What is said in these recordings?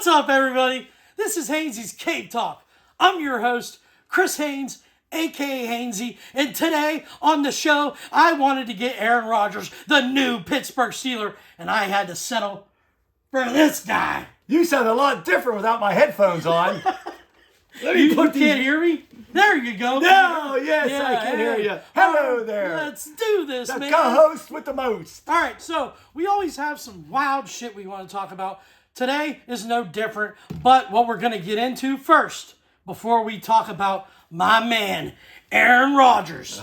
What's up, everybody? This is Hainsey's Cave Talk. I'm your host, Chris Haynes, a.k.a. Hainsey, and today on the show, I wanted to get Aaron Rodgers, the new Pittsburgh Steeler, and I had to settle for this guy. You sound a lot different without my headphones on. You can't hear me? There you go. No, yes, yeah, I can hear you. Hello there. Let's do this, the man. co-host with the most. All right, so we always have some wild shit we want to talk about. Today is no different, but what we're going to get into first, before we talk about my man, Aaron Rodgers.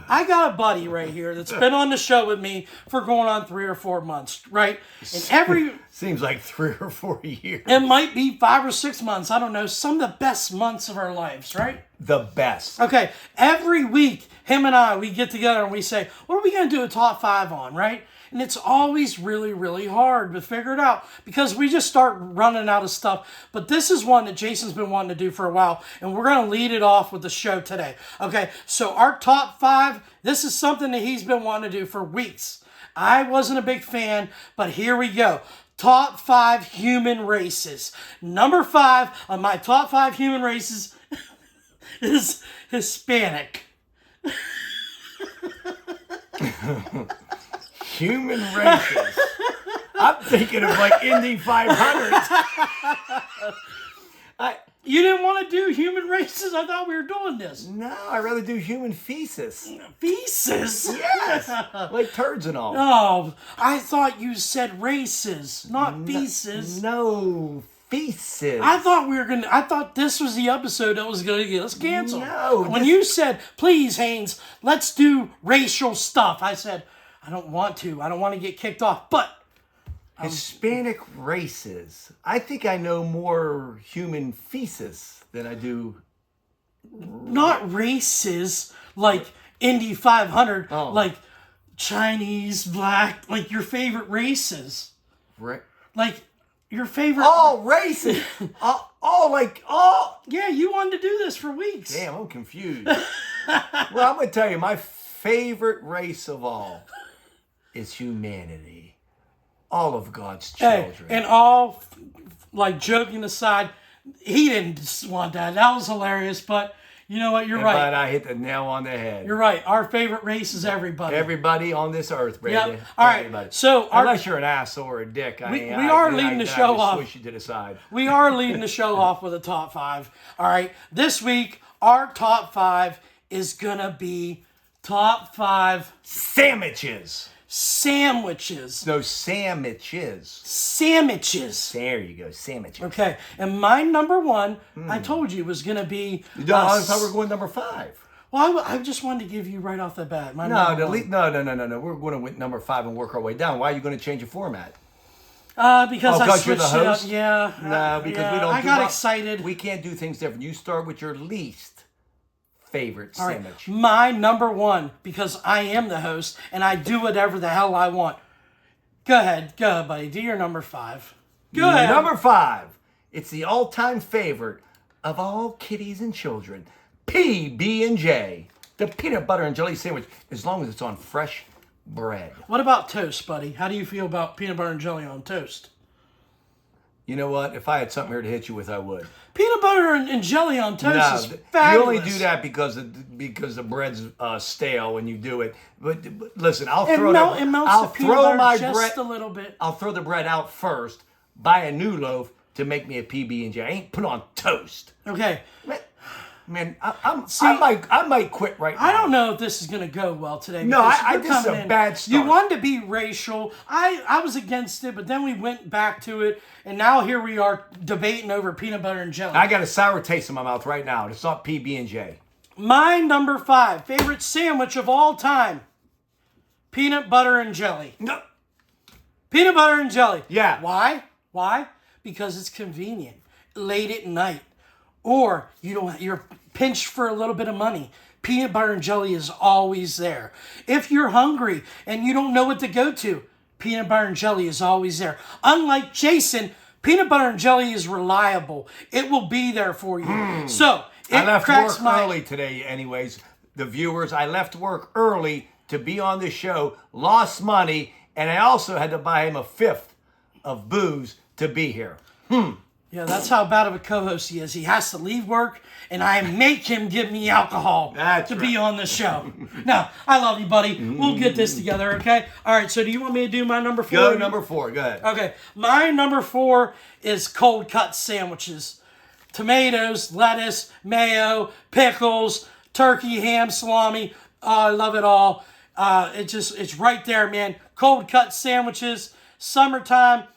I got a buddy right here that's been on the show with me for going on 3 or 4 months, right? And every... Seems like 3 or 4 years. It might be 5 or 6 months. I don't know. Some of the best months of our lives, right? The best. Okay. Every week, him and I, we get together and we say, what are we going to do a top 5 on, right? And it's always really, really hard to figure it out because we just start running out of stuff. But this is one that Jason's been wanting to do for a while, and we're going to lead it off with the show today. Okay, so our top 5, this is something that he's been wanting to do for weeks. I wasn't a big fan, but here we go. Top 5 human races. Number 5 on my top 5 human races is Hispanic. Human races. I'm thinking of like Indy 500. You didn't want to do human races? I thought we were doing this. No, I'd rather do human feces. Feces? Yes. Like turds and all. Oh, I thought you said races, not feces. No, feces. I thought this was the episode that was gonna get us canceled. No. When you said, please, Haynes, let's do racial stuff, I said, I don't want to. I don't want to get kicked off, but Hispanic races. I think I know more human feces than I do. not races like Indy 500, Oh. like Chinese, black, like your favorite races. Like your favorite. Oh, races. Yeah, you wanted to do this for weeks. Damn, I'm confused. Well, I'm going to tell you, my favorite race of all is humanity. All of God's children. Hey, and all, like, joking aside, he didn't want that. That was hilarious, but you know what? You're right. But I hit the nail on the head. You're right. Our favorite race is everybody. Everybody on this earth, baby. Yep. All right. Everybody. So unless you're an ass or a dick, we are leading the show off. Swish you to the side. We are leading the show off with a top 5. All right. This week, our top 5 is going to be top 5 sandwiches. Sandwiches. No, sandwiches. Sandwiches. There you go, sandwiches. Okay. And my number 1, I told you, was going to be... I thought we were going number 5. Well, I just wanted to give you right off the bat. No. We're going to win number 5 and work our way down. Why are you going to change your format? Because I switched you're the host? it up. Yeah. No, because we don't. I got excited. We can't do things different. You start with your least favorite sandwich. Right. My number 1, because I am the host and I do whatever the hell I want. Go ahead, buddy. Do your number 5. Go ahead. Number 5. It's the all-time favorite of all kiddies and children. PB&J, the peanut butter and jelly sandwich, as long as it's on fresh bread. What about toast, buddy? How do you feel about peanut butter and jelly on toast? You know what? If I had something here to hit you with, I would. Peanut butter and jelly on toast is fabulous. You only do that because the bread's stale when you do it. But listen, I'll throw my bread a little bit. I'll throw the bread out first, buy a new loaf to make me a PB&J. I ain't put on toast. Okay. Man, I might quit right now. I don't know if this is going to go well today. No, this is a bad start. You wanted to be racial. I was against it, but then we went back to it, and now here we are debating over peanut butter and jelly. I got a sour taste in my mouth right now. It's not PB&J. My number 5 favorite sandwich of all time: peanut butter and jelly. No. Peanut butter and jelly. Yeah. Why? Because it's convenient. Late at night. Or you're pinched for a little bit of money. Peanut butter and jelly is always there. If you're hungry and you don't know what to go to, peanut butter and jelly is always there. Unlike Jason, peanut butter and jelly is reliable. It will be there for you. So, I left work early today anyways. The viewers, I left work early to be on this show, lost money, and I also had to buy him a 5th of booze to be here. Yeah, that's how bad of a co-host he is. He has to leave work, and I make him give me alcohol to be on the show. No, I love you, buddy. We'll get this together, okay? All right, so do you want me to do my number 4? Go number 4. Go ahead. Okay, my number 4 is cold cut sandwiches. Tomatoes, lettuce, mayo, pickles, turkey, ham, salami. Oh, I love it all. It's right there, man. Cold cut sandwiches, summertime.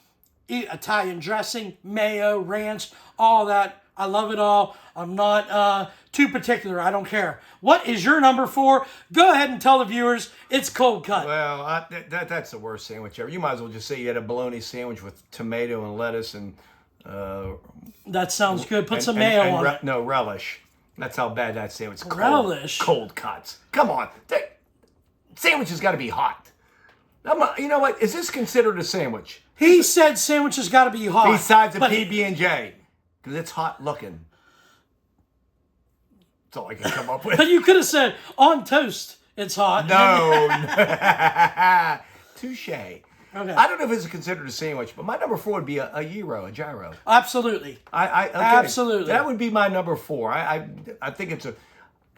Italian dressing, mayo, ranch, all that. I love it all. I'm not too particular. I don't care. What is your number 4? Go ahead and tell the viewers it's cold cut. Well, that's the worst sandwich ever. You might as well just say you had a bologna sandwich with tomato and lettuce and... that sounds good. Put some mayo on it. No, relish. That's how bad that sandwich is. Relish? Cold cuts. Come on. Sandwich has got to be hot. You know what? Is this considered a sandwich? He said sandwiches got to be hot. Besides a PB&J. Because it's hot looking. That's all I can come up with. But you could have said, on toast, it's hot. No. Touche. Okay. I don't know if it's considered a sandwich, but my number 4 would be a gyro. Absolutely. Okay. Absolutely. That would be my number 4. I think it's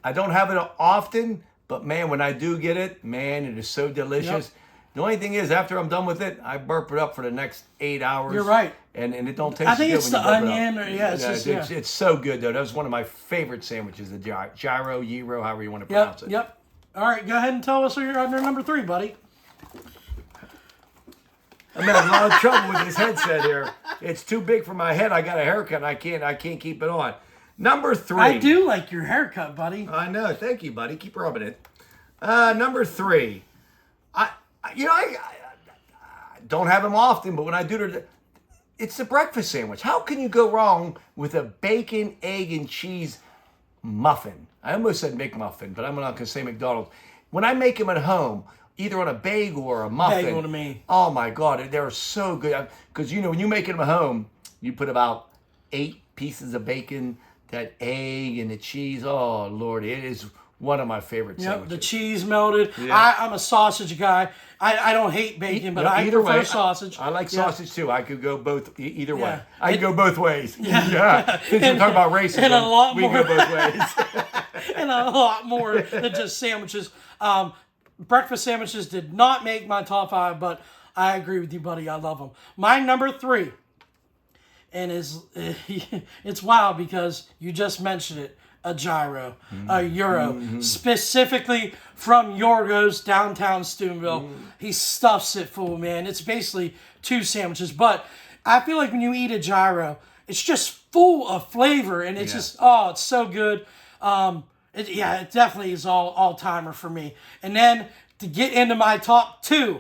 I don't have it often, but man, when I do get it, man, it is so delicious. Yep. The only thing is, after I'm done with it, I burp it up for the next 8 hours. You're right. And it don't taste I think good it's when the you burp onion. it up. It's so good, though. That was one of my favorite sandwiches, the gyro, however you want to pronounce it. Yep. All right, go ahead and tell us your number 3, buddy. I'm having a lot of trouble with this headset here. It's too big for my head. I got a haircut, and I can't keep it on. Number 3. I do like your haircut, buddy. I know. Thank you, buddy. Keep rubbing it. Number 3. I don't have them often, but when I do, it's the breakfast sandwich. How can you go wrong with a bacon, egg, and cheese muffin? I almost said McMuffin, but I'm not going to say McDonald's. When I make them at home, either on a bagel or a muffin. Bagel to me. Oh my God, they're so good. Because when you make them at home, you put about 8 pieces of bacon, that egg, and the cheese. Oh Lord, it is one of my favorite sandwiches. The cheese melted. Yeah. I'm a sausage guy. I don't hate bacon, but I prefer sausage. I like sausage too. I could go both either way. I could go both ways. Yeah. Since we're talking about racism, and a lot we more, go both ways. And a lot more than just sandwiches. Breakfast sandwiches did not make my top 5, but I agree with you, buddy. I love them. My number 3, and it's wild because you just mentioned it. A gyro, a euro, specifically from Yorgos downtown Steubenville. He stuffs it full, man. It's basically 2 sandwiches, but I feel like when you eat a gyro, it's just full of flavor, and it's just, it's so good. It definitely is all-timer for me. And then to get into my top 2,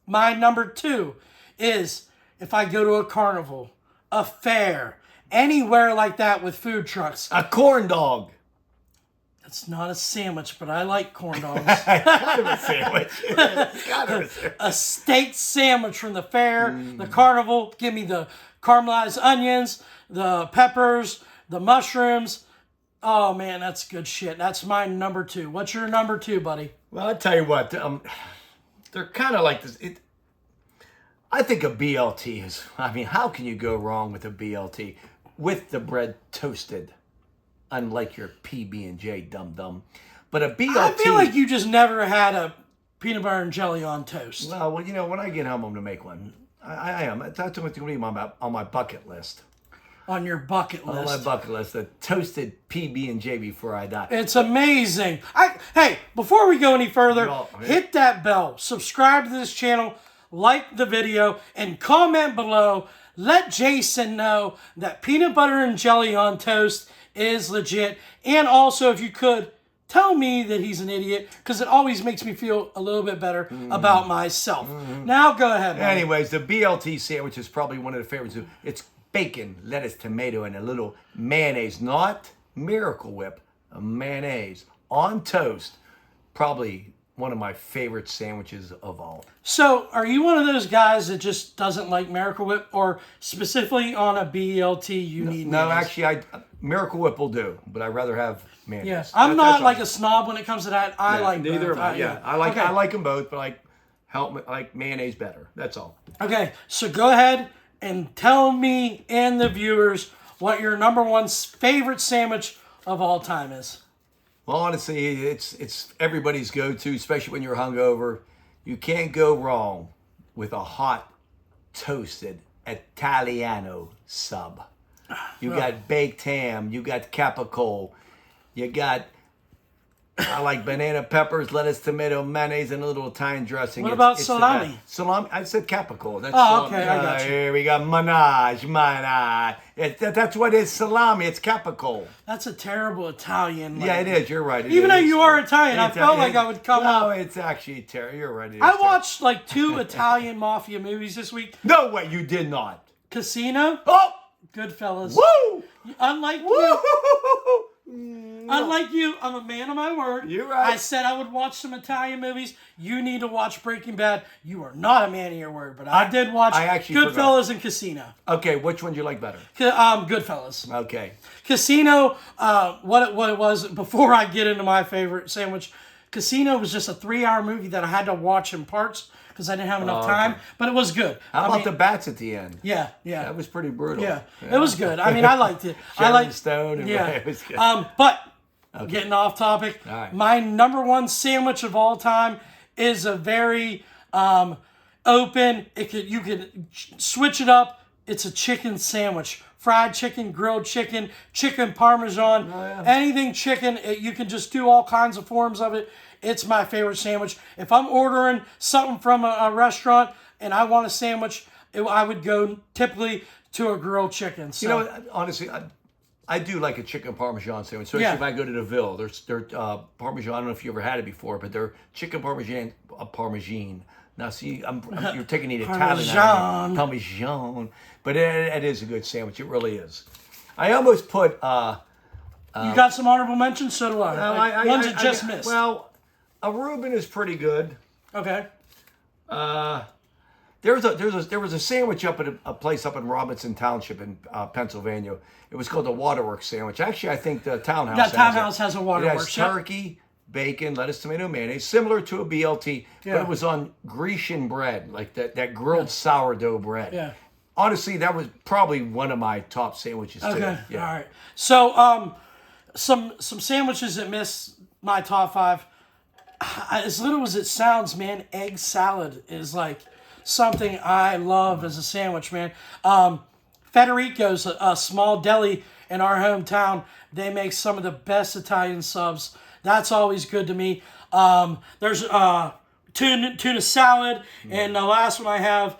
my number 2 is if I go to a carnival, a fair, anywhere like that with food trucks. A corn dog. It's not a sandwich, but I like corn dogs. Kind of a sandwich. Kind of a sandwich. A steak sandwich from the fair, the carnival. Give me the caramelized onions, the peppers, the mushrooms. Oh, man, that's good shit. That's my number 2. What's your number 2, buddy? Well, I'll tell you what. They're kind of like this. I think a BLT is... I mean, how can you go wrong with a BLT? With the bread toasted. Unlike your PB&J, dum-dum. But a BLT... I feel like you just never had a peanut butter and jelly on toast. Well, when I get home, I'm going to make one. I am. That's what's going to be on my bucket list. On your bucket list. On my bucket list. A toasted PB&J before I die. It's amazing. Hey, before we go any further, hit that bell. Subscribe to this channel. Like the video. And comment below. Let Jason know that peanut butter and jelly on toast is legit. And also, if you could, tell me that he's an idiot, because it always makes me feel a little bit better about myself. Now, go ahead, man. Anyways, the BLT sandwich is probably one of the favorites. It's bacon, lettuce, tomato, and a little mayonnaise. Not Miracle Whip, a mayonnaise on toast. Probably one of my favorite sandwiches of all. So, are you one of those guys that just doesn't like Miracle Whip, or specifically on a BLT you need No, mayonnaise? actually, Miracle Whip will do, but I'd rather have mayonnaise. Yes, I'm not like a snob when it comes to that. I like neither both. am I. I like them both, but I like mayonnaise better. That's all. Okay, so go ahead, and tell me and the viewers what your number one favorite sandwich of all time is. Well, honestly, it's everybody's go-to, especially when you're hungover. You can't go wrong with a hot, toasted Italiano sub. You got baked ham, you got capicola, you got, I like banana peppers, lettuce, tomato, mayonnaise, and a little Italian dressing. What about salami? Salami, I said capicola. That's Oh, salami. okay, I got you. Here we got menage. That's what it's salami, it's capicola. That's a terrible Italian. Yeah, it is, you're right. Even though you are Italian, I felt like I would come No, up. it's actually terrible. You're right. I watched like 2 Italian mafia movies this week. No way, you did not. Casino, Oh! Goodfellas. Woo! Unlike Woo! you, unlike you, I'm a man of my word. You're right. I said I would watch some Italian movies. You need to watch Breaking Bad. You are not a man of your word, but I did watch I actually Goodfellas and Casino. Okay, which one do you like better? Goodfellas. Okay. Casino, what it was, before I get into my favorite sandwich, Casino was just a 3-hour movie that I had to watch in parts because I didn't have enough time, but it was good. How about the bats at the end? Yeah. That was pretty brutal. Yeah, it was good. I mean, I liked it. I liked Stone. And it was good. But getting off topic, All right. my number one sandwich of all time is a very open. You could switch it up. It's a chicken sandwich. Fried chicken, grilled chicken, chicken parmesan, anything chicken. You can just do all kinds of forms of it. It's my favorite sandwich. If I'm ordering something from a restaurant and I want a sandwich, I would go typically to a grilled chicken. So, You know, honestly, I do like a chicken parmesan sandwich, especially if I go to the Ville. They're parmesan. I don't know if you ever had it before, but they're chicken parmesan. Now, see, you're taking the Italian out of me. Parmesan. But it is a good sandwich. It really is. I almost put... you got some honorable mentions? So do I. Ones that just missed. Well, a Reuben is pretty good. Okay. There was a sandwich up at a place up in Robinson Township in Pennsylvania. It was called the Waterworks sandwich. Actually, I think the Townhouse. Has a Waterworks. It has turkey, bacon, lettuce, tomato, mayonnaise, similar to a BLT, but it was on Grecian bread, like that grilled sourdough bread. Yeah. Honestly, that was probably one of my top sandwiches too. Okay. Yeah. All right. So, some sandwiches that miss my top 5. As little as it sounds, man, egg salad is like something I love as a sandwich, man. Federico's a small deli in our hometown. They make some of the best Italian subs. That's always good to me. There's tuna salad, and the last one I have.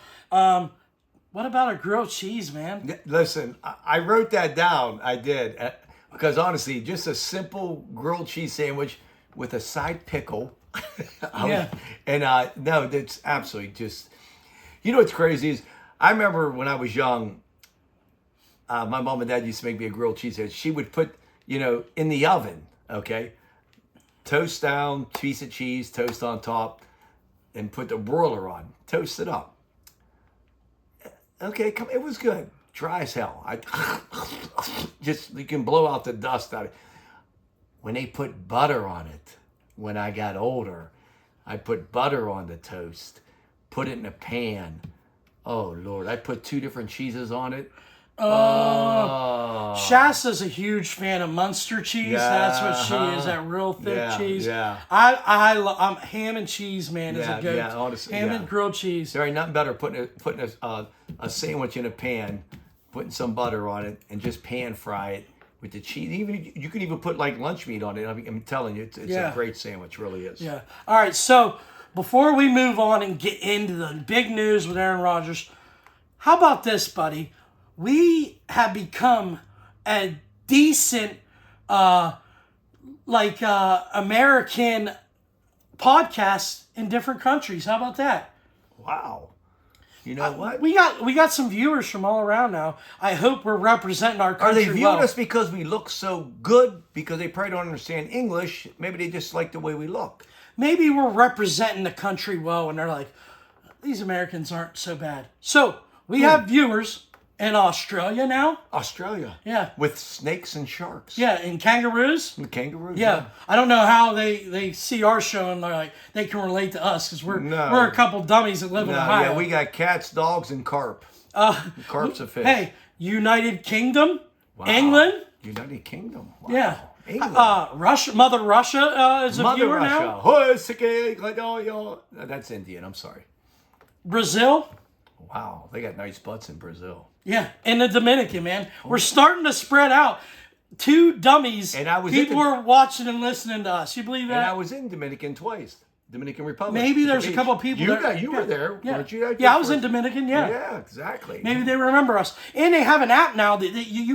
What about a grilled cheese, man? Listen, I wrote that down. I did because honestly, just a simple grilled cheese sandwich with a side pickle. And no, that's absolutely just. You know what's crazy is I remember when I was young. My mom and dad used to make me a grilled cheese sandwich. She would put, in the oven, okay, toast down, piece of cheese, toast on top, and put the broiler on, toast it up. Okay, it was good. Dry as hell. You can blow out the dust out of it. When they put butter on it, when I got older, I put butter on the toast, put it in a pan. Oh, Lord, I put 2 different cheeses on it. Shasta's a huge fan of Munster cheese. That's what she is, that real thick cheese. Yeah. I'm ham and cheese, man, is a good. Yeah, honestly, ham and grilled cheese. There ain't nothing better putting a sandwich in a pan, putting some butter on it, and just pan fry it with the cheese. Even you can even put like lunch meat on it. I'm telling you, it's a great sandwich. Really is. Yeah. All right. So before we move on and get into the big news with Aaron Rodgers, how about this, buddy? We have become a decent, American podcast in different countries. How about that? Wow. You know what? We got some viewers from all around now. I hope we're representing our Are country they viewing us because we look so good? Because they probably don't understand English. Maybe they just like the way we look. Maybe we're representing the country well, and they're like, these Americans aren't so bad. So we have viewers in Australia now. Australia. Yeah. With snakes and sharks. Yeah, and kangaroos. And kangaroos. Yeah. I don't know how they see our show and they're like they can relate to us because we're a couple dummies that live in Ohio. Yeah, we got cats, dogs, and carp. Carp's a fish. Hey, United Kingdom, Wow. England. United Kingdom. Wow. Yeah. England. Russia, Mother Russia is a Mother viewer now. Russia. That's Indian. I'm sorry. Brazil. Wow, they got nice butts in Brazil. Yeah, and the Dominican, man. We're starting to spread out. 2 dummies. And I was people were watching and listening to us. You believe that? And I was in Dominican twice. Dominican Republic. Maybe there's a couple of people You were there, weren't you? Yeah, I was in Dominican, yeah. Yeah, exactly. Maybe they remember us. And they have an app now that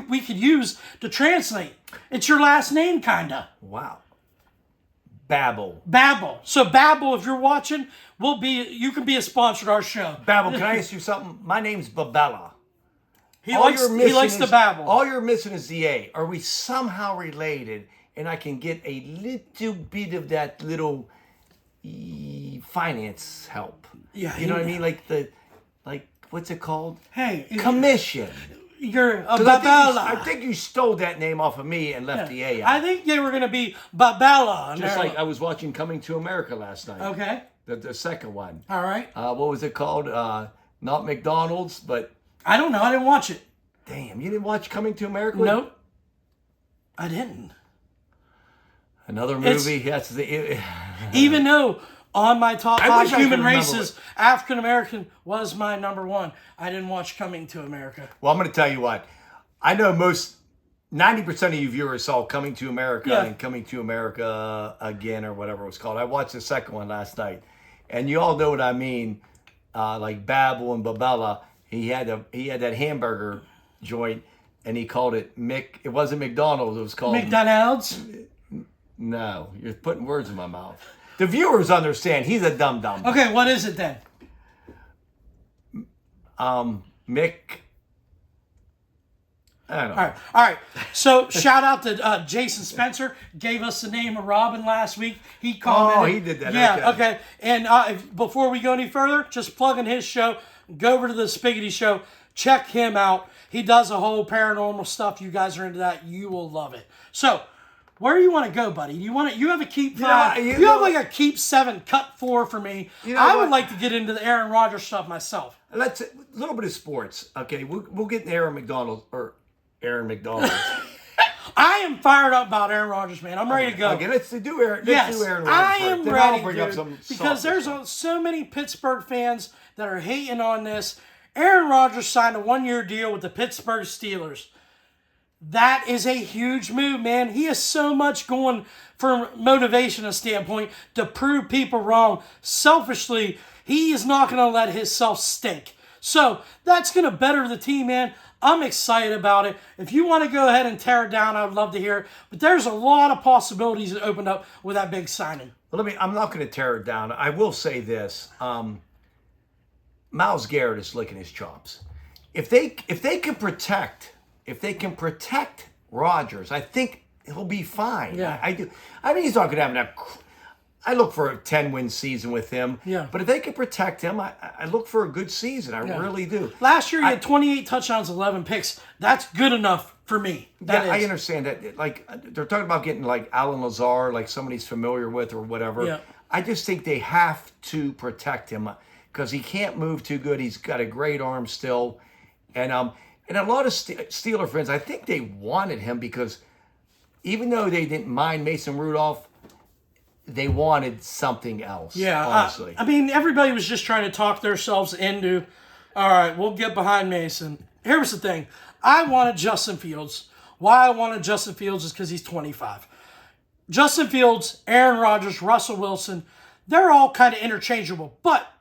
we could use to translate. It's your last name, kind of. Wow. Babel. So Babel, if you're watching, you can be a sponsor of our show. Babel, can I ask you something? My name's Babella. He likes to babble. All you're missing is the A. Are we somehow related? And I can get a little bit of that little finance help. Yeah, you know what I mean? Like what's it called? Hey, commission. You're a Babella. I think you stole that name off of me and left the A out. I think they were going to be Babella. Just like I was watching Coming to America last night. Okay. The second one. All right. What was it called? Not McDonald's, but... I don't know. I didn't watch it. Damn, you didn't watch Coming to America? Nope. I didn't. Another movie. Even though on my top 5 human races, it. African American was my number 1. I didn't watch Coming to America. Well, I'm going to tell you what. I know 90% of you viewers saw Coming to America and Coming to America Again or whatever it was called. I watched the second one last night. And you all know what I mean. Like Babel and Babella. He had that hamburger joint, and he called it It wasn't McDonald's. It was called McDonald's. No, you're putting words in my mouth. The viewers understand. He's a dum dum. Okay, what is it then? I don't know. All right. So shout out to Jason Spencer. Gave us the name of Robin last week. He commented. Oh, he did that. Yeah. Okay. And before we go any further, just plugging his show. Go over to the Spiggity Show. Check him out. He does a whole paranormal stuff. You guys are into that. You will love it. So, where do you want to go, buddy? You have a keep 5. You have like a keep 7, cut 4 for me. I would like to get into the Aaron Rodgers stuff myself. Let's a little bit of sports. Okay, we'll get to Aaron McDonald. I am fired up about Aaron Rodgers, man. I'm ready to go. Okay, let's do Aaron. Yes, Aaron Rodgers I first. am Then ready, I'll bring dude, up some because there's stuff. so many Pittsburgh fans that are hating on this. Aaron Rodgers signed a 1-year deal with the Pittsburgh Steelers. That is a huge move, man. He has so much going from motivational standpoint to prove people wrong. Selfishly, he is not going to let himself stink. So that's going to better the team, man. I'm excited about it. If you want to go ahead and tear it down, I would love to hear it. But there's a lot of possibilities that opened up with that big signing. Well, I'm not going to tear it down. I will say this. Myles Garrett is licking his chops. If they can protect Rodgers, I think he'll be fine. Yeah. I do. I mean, he's not going to have enough. I look for a 10-win season with him. Yeah. But if they can protect him, I look for a good season. I really do. Last year, he had 28 touchdowns, 11 picks. That's good enough for me. I understand that. Like, they're talking about getting, like, Alan Lazar, like somebody's familiar with or whatever. Yeah. I just think they have to protect him because he can't move too good. He's got a great arm still. And a lot of Steeler fans, I think they wanted him because even though they didn't mind Mason Rudolph, they wanted something else. Yeah, honestly. I mean, everybody was just trying to talk themselves into, all right, we'll get behind Mason. Here's the thing. I wanted Justin Fields. Why I wanted Justin Fields is because he's 25. Justin Fields, Aaron Rodgers, Russell Wilson, they're all kind of interchangeable. But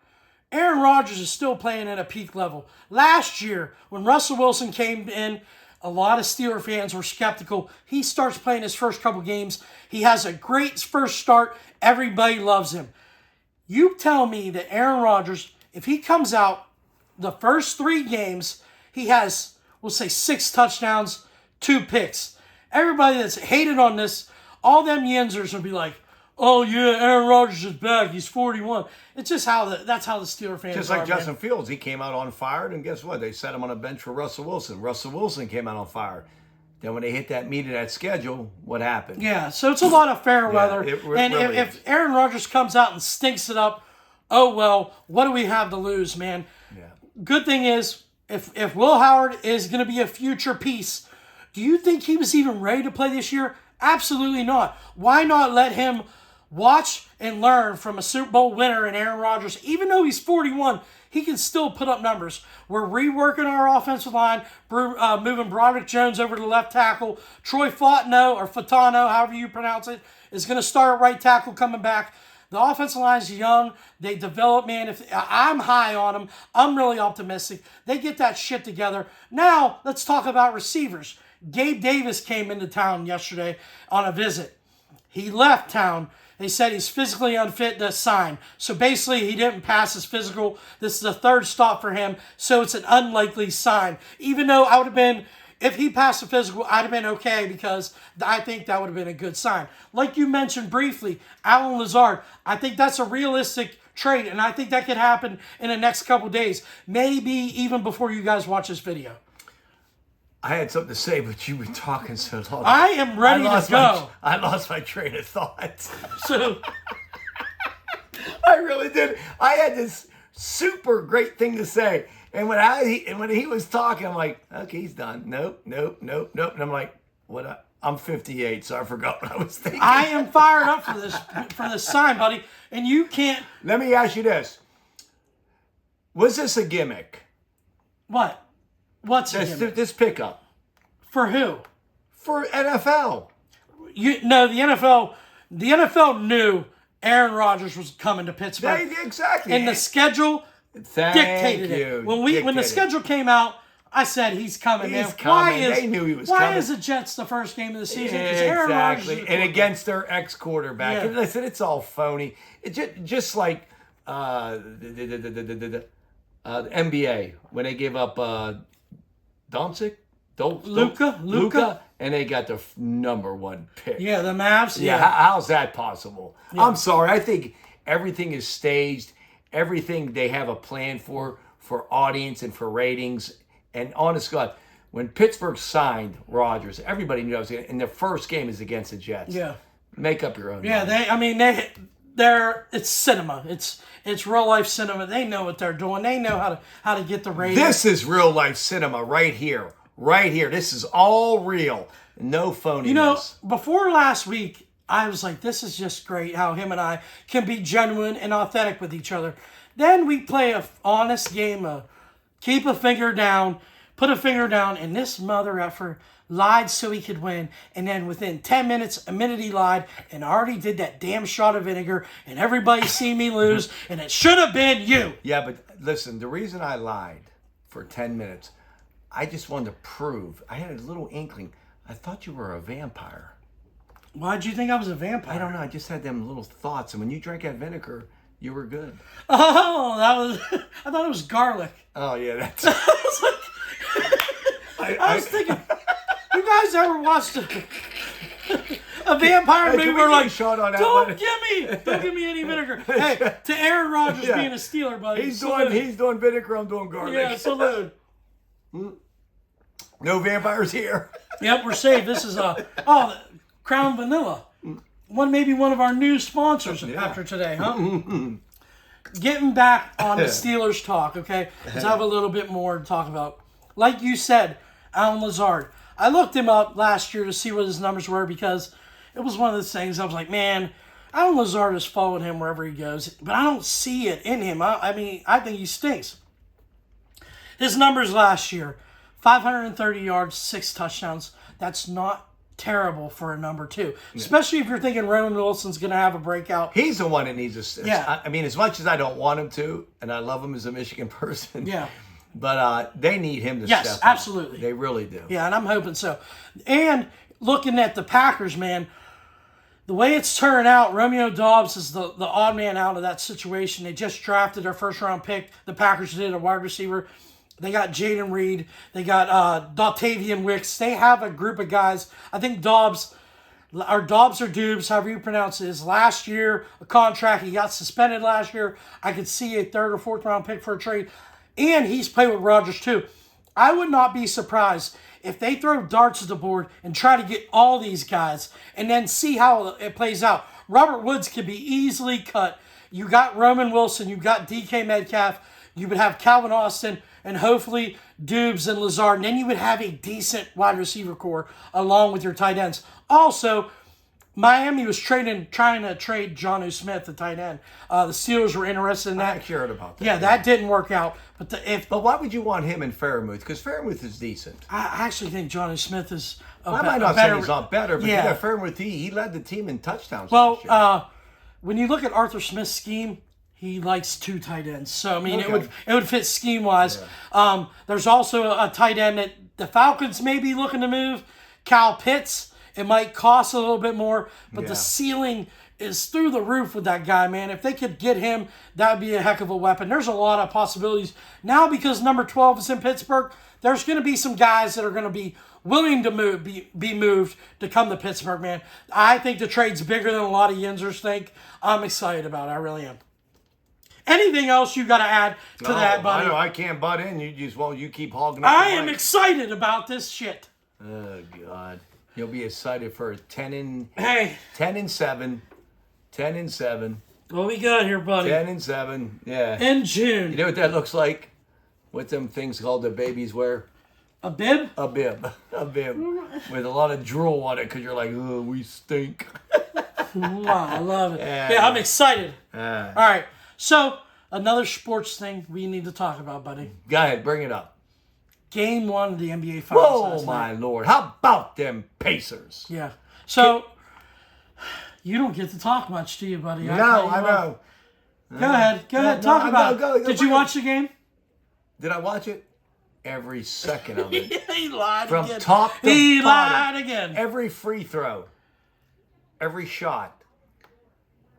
Aaron Rodgers is still playing at a peak level. Last year, when Russell Wilson came in, a lot of Steeler fans were skeptical. He starts playing his first couple games. He has a great first start. Everybody loves him. You tell me that Aaron Rodgers, if he comes out the first 3 games, he has, we'll say, 6 touchdowns, 2 picks. Everybody that's hated on this, all them Yinzers will be like, oh yeah, Aaron Rodgers is back. He's 41. It's just that's how the Steeler fans just are. Like Justin Fields, he came out on fire, and guess what? They set him on a bench for Russell Wilson. Russell Wilson came out on fire. Then when they hit that meet of that schedule, what happened? Yeah, so it's a lot of fair weather. And really if Aaron Rodgers comes out and stinks it up, oh well, what do we have to lose, man? Yeah. Good thing is if Will Howard is going to be a future piece, do you think he was even ready to play this year? Absolutely not. Why not let him watch and learn from a Super Bowl winner in Aaron Rodgers? Even though he's 41, he can still put up numbers. We're reworking our offensive line, moving Broderick Jones over to the left tackle. Troy Fatano, however you pronounce it, is going to start at right tackle coming back. The offensive line is young. They develop, man. If I'm high on them, I'm really optimistic. They get that shit together. Now, let's talk about receivers. Gabe Davis came into town yesterday on a visit. He left town. They said he's physically unfit to sign. So basically, he didn't pass his physical. This is the third stop for him, so it's an unlikely sign. Even though I would have been, if he passed the physical, I'd have been okay because I think that would have been a good sign. Like you mentioned briefly, Allen Lazard, I think that's a realistic trade, and I think that could happen in the next couple days, maybe even before you guys watch this video. I had something to say, but you were talking so long. I am ready to go. I lost my train of thought. So I really did. I had this super great thing to say, and when he was talking, I'm like, okay, he's done. Nope. And I'm like, what? I'm 58, so I forgot what I was thinking. I am fired up for this sign, buddy, and you can't. Let me ask you this: was this a gimmick? What? What's a gimmick? This pickup For who? for NFL? The NFL knew Aaron Rodgers was coming to Pittsburgh. Exactly. And the schedule dictated you. it. When the schedule came out, I said he's coming. He's man. coming. They knew he was coming. Why is the Jets the first game of the season? Because Aaron Rodgers is the and against their ex-quarterback. Yeah. And I said it's all phony. It's just like the NBA when they gave up Luka, and they got the number one pick. Yeah, the Mavs. Yeah, how's that possible? Yeah. I'm sorry. I think everything is staged. Everything they have a plan for audience and for ratings. And honest God, when Pittsburgh signed Rodgers, everybody knew I was going to. And their first game is against the Jets. Yeah. Make up your own. Yeah, mind. it's cinema. It's real life cinema. They know what they're doing. They know how to get the ratings. This is real life cinema right here. Right here. This is all real. No phoniness. You know, before last week, I was like, this is just great how him and I can be genuine and authentic with each other. Then we play a honest game of keep a finger down, put a finger down, and this mother effer lied so he could win. And then within 10 minutes, a minute he lied and already did that damn shot of vinegar and everybody seen me lose and it should have been you. Yeah, but listen, the reason I lied for 10 minutes, I just wanted to prove. I had a little inkling. I thought you were a vampire. Why'd you think I was a vampire? I don't know. I just had them little thoughts. And when you drank that vinegar, you were good. Oh, I thought it was garlic. Oh, yeah, that's... I was thinking, you guys ever watched a vampire movie where like, don't give me any vinegar. Hey, to Aaron Rodgers being a Steeler, buddy. He's doing vinegar, I'm doing garlic. Yeah, salute. No vampires here. Yep, we're safe. This is Crown Vanilla. Maybe one of our new sponsors after today, huh? Getting back on the Steelers talk, okay? Let's have a little bit more to talk about. Like you said, Allen Lazard. I looked him up last year to see what his numbers were because it was one of those things I was like, man, Allen Lazard has followed him wherever he goes, but I don't see it in him. I think he stinks. His numbers last year, 530 yards, 6 touchdowns. That's not terrible for a number 2. Especially if you're thinking Roman Wilson's going to have a breakout. He's the one that needs assist. Yeah. I mean, as much as I don't want him to, and I love him as a Michigan person. Yeah. But they need him to step up. Yes, absolutely. They really do. Yeah, and I'm hoping so. And looking at the Packers, man, the way it's turned out, Romeo Doubs is the odd man out of that situation. They just drafted their first-round pick. The Packers did a wide receiver. They got Jaden Reed. They got Dotavian Wicks. They have a group of guys. I think Doubs or Dubes, however you pronounce it, is last year a contract. He got suspended last year. I could see a 3rd or 4th round pick for a trade. And he's played with Rodgers too. I would not be surprised if they throw darts at the board and try to get all these guys and then see how it plays out. Robert Woods could be easily cut. You got Roman Wilson. You got DK Metcalf. You would have Calvin Austin. and hopefully Dubes and Lazard. And then you would have a decent wide receiver core along with your tight ends. Also, Miami was trying to trade Jonnu Smith, the tight end. The Steelers were interested in that. I actually heard about that. Yeah, that didn't work out. But why would you want him in Fairmouth? Because Fairmouth is decent. I actually think Jonnu Smith is I might not say he's not better, but yeah, Fairmouth, he led the team in touchdowns. Well, when you look at Arthur Smith's scheme, he likes 2 tight ends. So, I mean, it would fit scheme-wise. Yeah. There's also a tight end that the Falcons may be looking to move, Kyle Pitts. It might cost a little bit more, but the ceiling is through the roof with that guy, man. If they could get him, that would be a heck of a weapon. There's a lot of possibilities. Now, because number 12 is in Pittsburgh, there's going to be some guys that are going to be willing to be moved to come to Pittsburgh, man. I think the trade's bigger than a lot of Yinzers think. I'm excited about it. I really am. Anything else you got to add to that, buddy? I can't butt in. You keep hogging up I am excited about this shit. Oh, God. You'll be excited for 10 and 7. 10 and 7. What we got here, buddy? 10 and 7. Yeah. In June. You know what that looks like? What them things called the babies wear? A bib? A bib. A bib. With a lot of drool on it because you're like, oh, we stink. Wow, I love it. Yeah, I'm excited. All right. So, another sports thing we need to talk about, buddy. Go ahead. Bring it up. Game 1 of the NBA Finals. Oh, my Lord. How about them Pacers? Yeah. So, you don't get to talk much, do you, buddy? No, I know. Go ahead. Talk about it. Did you watch the game? Did I watch it? Every second of it. He lied From again. top to bottom. He lied again. Every free throw. Every shot.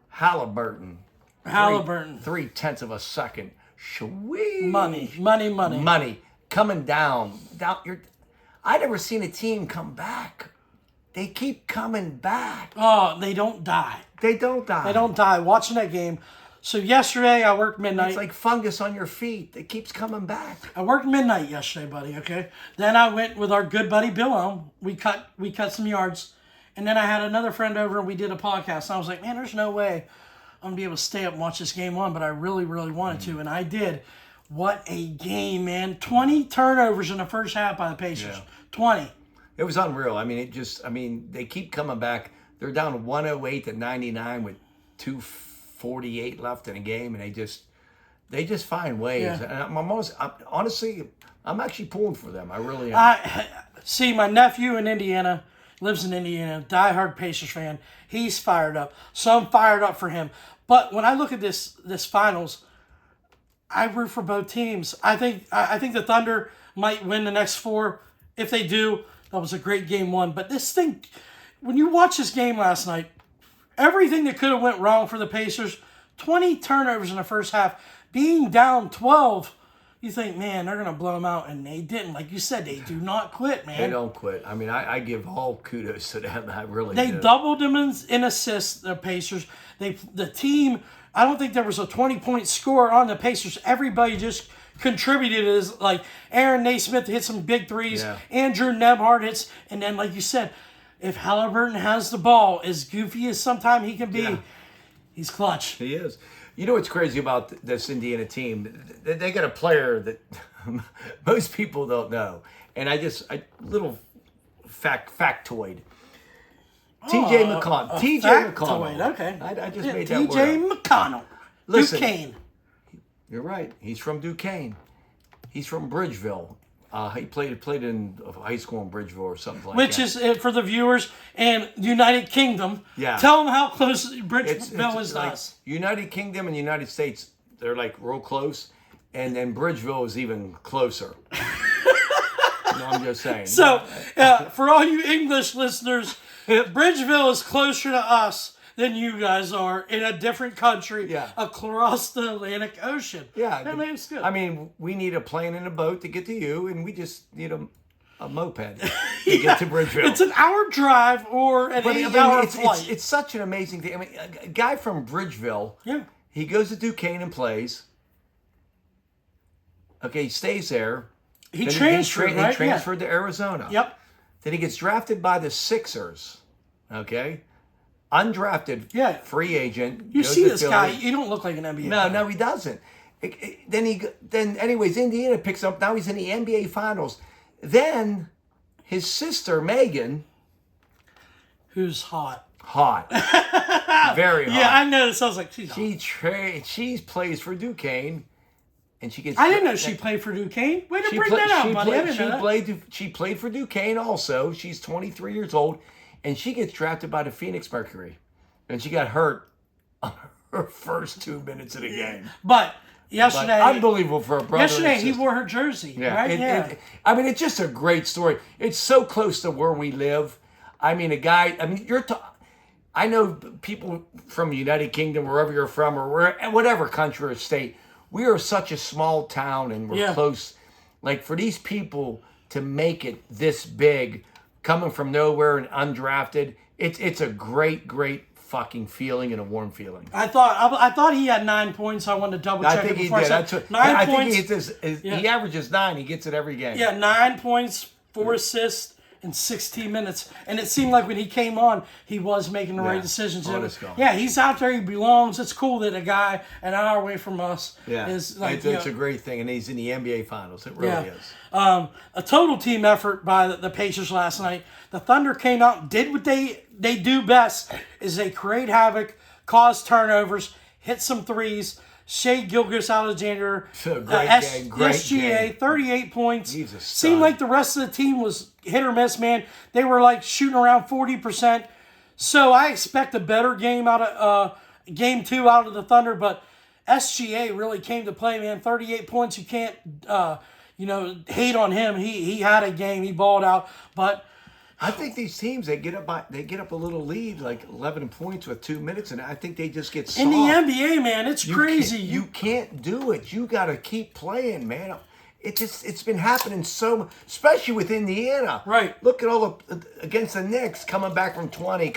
Halliburton. 0.3 of a second. Sweet. Money. Coming down. I never seen a team come back. They keep coming back. Oh, they don't die. They don't die. They don't die. Watching that game. So yesterday I worked midnight. It's like fungus on your feet. It keeps coming back. I worked midnight yesterday, buddy, okay? Then I went with our good buddy Bill Ohm. We cut some yards. And then I had another friend over and we did a podcast. And I was like, man, there's no way I'm going to be able to stay up and watch this game on. But I really, really wanted to. And I did. What a game, man. 20 turnovers in the first half by the Pacers. Yeah. 20. It was unreal. I mean, they keep coming back. They're down 108-99 with 2:48 left in a game, and they just find ways. Yeah. And I'm actually pulling for them. I really am. See, my nephew in Indiana, lives in Indiana, diehard Pacers fan. He's fired up. So I'm fired up for him. But when I look at this finals, I root for both teams. I think the Thunder might win the next 4. If they do, that was a great game 1. But this thing, when you watch this game last night, everything that could have went wrong for the Pacers, 20 turnovers in the first half, being down 12, you think, man, they're going to blow them out. And they didn't. Like you said, they do not quit, man. They don't quit. I mean, I give all kudos to them. I really They do. doubled them in assists, the Pacers. The team, I don't think there was a 20-point score on the Pacers. Everybody just contributed. As like Aaron Naismith hit some big threes. Yeah. Andrew Nebhard hits. And then, like you said, if Halliburton has the ball, as goofy as sometimes he can be, he's clutch. He is. You know what's crazy about this Indiana team? They got a player that most people don't know. And little factoid. TJ McConnell. TJ McConnell. Okay. I just made that word TJ McConnell. Listen, Duquesne. You're right. He's from Duquesne. He's from Bridgeville. He played in high school in Bridgeville or something like Which that. is, for the viewers, and United Kingdom. Yeah. Tell them how close Bridgeville is to like us. United Kingdom and United States, they're like real close. And then Bridgeville is even closer. No, I'm just saying. So, for all you English listeners, Bridgeville is closer to us than you guys are in a different country across the Atlantic Ocean. Yeah. That makes good. I mean, we need a plane and a boat to get to you, and we just need a moped to get to Bridgeville. It's an hour drive or an 8-hour flight. It's such an amazing thing. I mean, a guy from Bridgeville, he goes to Duquesne and plays. Okay, he stays there. He transferred, right? He transferred to Arizona. Yep. Then he gets drafted by the Sixers. Okay? Undrafted free agent. You see this guy, you don't look like an NBA player. No, he doesn't. Then anyways, Indiana picks up. Now he's in the NBA Finals. Then his sister Megan, who's hot, very hot. Yeah, I noticed. I was like, she's hot. She plays for Duquesne, and she gets. I didn't know she played for Duquesne. Way to bring that out, buddy. I didn't know that. She played for Duquesne also. She's 23 years old, and she gets drafted by the Phoenix Mercury, and she got hurt on her first 2 minutes of the game. But yesterday, unbelievable for a brother. Yesterday, he wore her jersey. Yeah, right? I mean, it's just a great story. It's so close to where we live. I mean, I know people from the United Kingdom, wherever you're from, or whatever country or state. We are such a small town, and we're close. Like, for these people to make it this big, coming from nowhere and undrafted, it's a great fucking feeling and a warm feeling. I thought he had 9 points. I wanted to double check. I think it before he did. I said 9 points. I think he averages 9. He gets it every game. Yeah, 9 points, 4 assists in 16 minutes, and it seemed like when he came on, he was making the right decisions. Yeah, he's out there. He belongs. It's cool that a guy an hour away from us is like. It's a great thing, and he's in the NBA Finals. It really is. A total team effort by the Pacers last night. The Thunder came out and did what they do best, is they create havoc, cause turnovers, hit some threes. Shea Gilgeous-Alexander, SGA, 38 points. Seemed like the rest of the team was hit or miss, man. They were like shooting around 40%. So I expect a better game out of game 2 out of the Thunder, but SGA really came to play, man. 38 points. You can't hate on him. He had a game. He balled out, but I think these teams, they get up a little lead, like 11 points with 2 minutes, and I think they just get soft. In the NBA, man, it's crazy. You can't do it. You got to keep playing, man. It's been happening especially with Indiana. Right. Look at all against the Knicks, coming back from 20,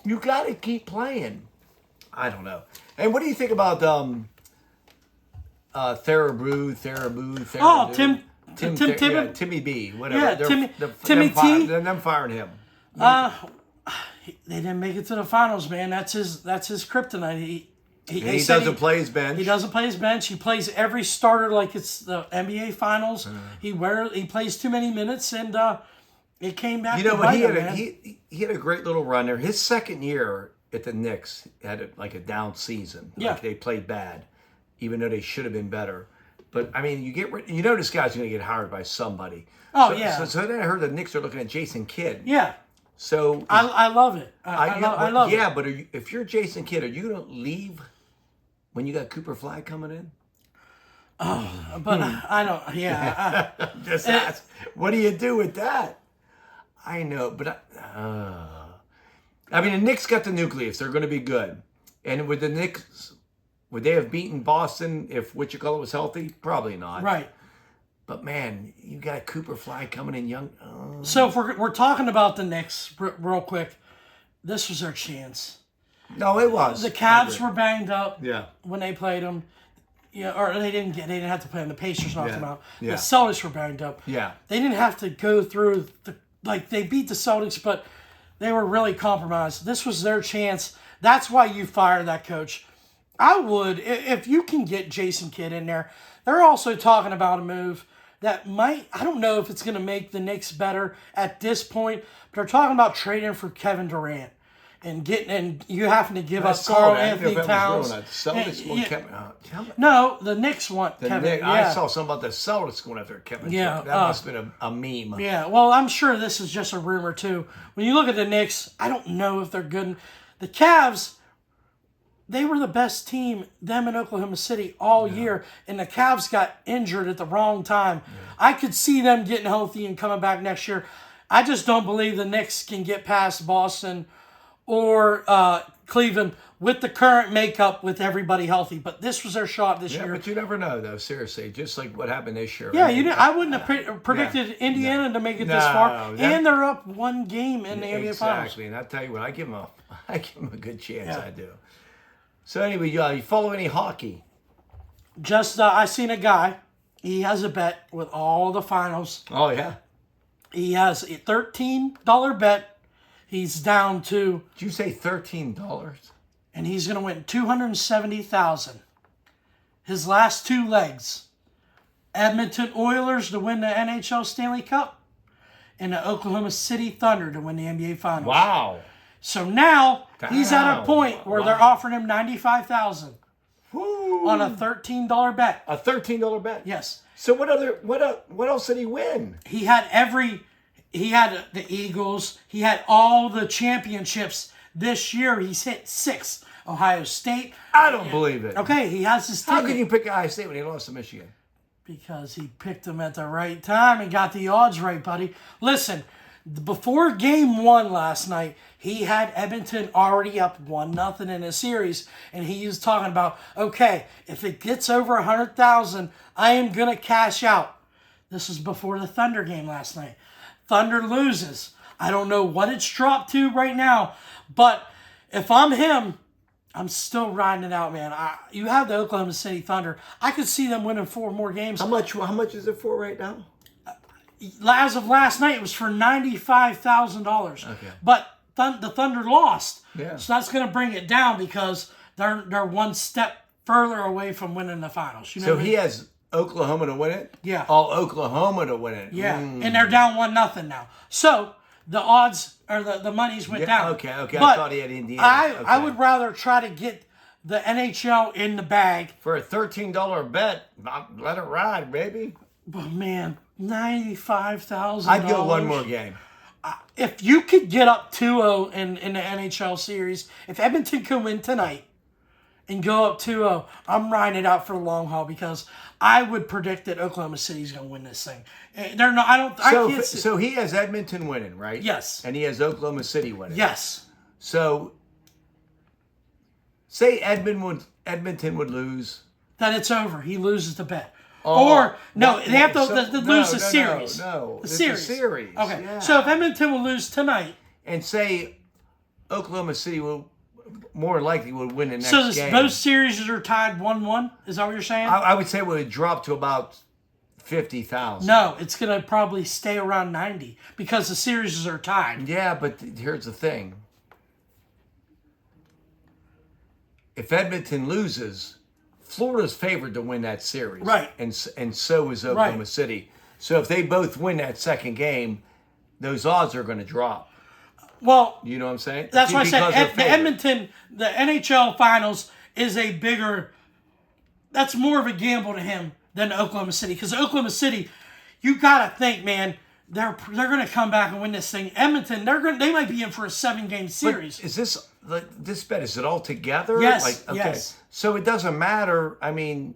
You got to keep playing. I don't know. And what do you think about Theraboo? Oh, Timmy B, whatever. Timmy T. Them firing him. They didn't make it to the finals, man. That's his kryptonite. He doesn't play his bench. He doesn't play his bench. He plays every starter like it's the NBA Finals. He plays too many minutes, and it came back. He had a great little run there. His second year at the Knicks had a down season. Yeah. Like they played bad, even though they should have been better. But I mean, this guy's going to get hired by somebody. So then I heard the Knicks are looking at Jason Kidd. Yeah. So I love it. I love it. Yeah, but if you're Jason Kidd, are you going to leave when you got Cooper Flag coming in? Oh, but I don't. Yeah. Just ask. What do you do with that? I know, but I mean, the Knicks got the nucleus. They're going to be good, and with the Knicks. Would they have beaten Boston if Whatchamacallit was healthy? Probably not. Right. But, man, you got Cooper Flag coming in young. So if we're talking about the Knicks real quick, this was their chance. No, it was. The Cavs were banged up when they played them. Yeah, or they didn't have to play them. The Pacers knocked them out. Yeah. The Celtics were banged up. Yeah. They didn't have to go through they beat the Celtics, but they were really compromised. This was their chance. That's why you fire that coach. I would, if you can get Jason Kidd in there. They're also talking about a move that might, I don't know if it's going to make the Knicks better at this point, but they're talking about trading for Kevin Durant and you having to give up Karl Anthony Towns. No, the Knicks want Kevin. I saw something about the Celtics going after Kevin. Yeah, that must have been a meme. Yeah, well, I'm sure this is just a rumor too. When you look at the Knicks, I don't know if they're good. The Cavs, they were the best team, them in Oklahoma City, all year, and the Cavs got injured at the wrong time. Yeah. I could see them getting healthy and coming back next year. I just don't believe the Knicks can get past Boston or Cleveland with the current makeup with everybody healthy. But this was their shot this year. But you never know, though, seriously. Just like what happened this year. Yeah, I wouldn't have predicted Indiana to make it this far. And they're up one game in the NBA Finals. Exactly, and I tell you what, I give them a good chance, I do. So anyway, you follow any hockey? Just, I seen a guy. He has a bet with all the finals. Oh, yeah? He has a $13 bet. He's down to... Did you say $13? And he's going to win $270,000. his last two legs. Edmonton Oilers to win the NHL Stanley Cup, and the Oklahoma City Thunder to win the NBA Finals. Wow. So now he's at a point where they're offering him $95,000 on a $13 bet. A $13 bet. Yes. So what else did he win? He had the Eagles. He had all the championships this year. He's hit 6. Ohio State. I don't believe it. Okay, he has his How ticket. can you pick Ohio State when he lost to Michigan? Because he picked them at the right time and got the odds right, buddy. Listen, before game 1 last night, he had Edmonton already up 1-0 in a series, and he was talking about, okay, if it gets over 100,000, I am going to cash out. This was before the Thunder game last night. Thunder loses. I don't know what it's dropped to right now, but if I'm him, I'm still riding it out, man. You have the Oklahoma City Thunder. I could see them winning 4 more games. How much is it for right now? As of last night, it was for $95,000. Okay. But the Thunder lost. Yeah. So that's going to bring it down because they're one step further away from winning the finals. You know So what I mean? he has Oklahoma to win it? Yeah. Oh, Oklahoma to win it. Yeah. And they're down 1-0 now. So the odds or the monies went down. Okay. But I thought he had Indiana. I would rather try to get the NHL in the bag. For a $13 bet, let it ride, baby. But man, $95,000. I'd go one more game. If you could get up 2-0 in the NHL series, if Edmonton could win tonight and go up 2-0, I'm riding it out for the long haul because I would predict that Oklahoma City's going to win this thing. They're not. I can't. So he has Edmonton winning, right? Yes. And he has Oklahoma City winning. Yes. So, say Edmonton would lose. Then it's over. He loses the bet. Oh, or no, what- they have to so- lose the series. No, the it's series. a series. Okay. Yeah. So if Edmonton will lose tonight, And say Oklahoma City will more likely would win the next so game. both series are tied 1-1. Is that what you're saying? I would say it would drop to about 50,000. No, it's going to probably stay around 90 because the series are tied. Yeah, but here's the thing. If Edmonton loses, Florida's favored to win that series. Right. And so is Oklahoma Right. City. So if they both win that second game, those odds are going to drop. Well, You know what I'm saying? that's why I Because said they're the favored. Edmonton, the NHL Finals is a bigger, that's more of a gamble to him than Oklahoma City. Because Oklahoma City, you got to think, man, they're going to come back and win this thing. Edmonton, they might be in for a 7-game series. But is this bet, is it all together? Yes, yes. So it doesn't matter. I mean,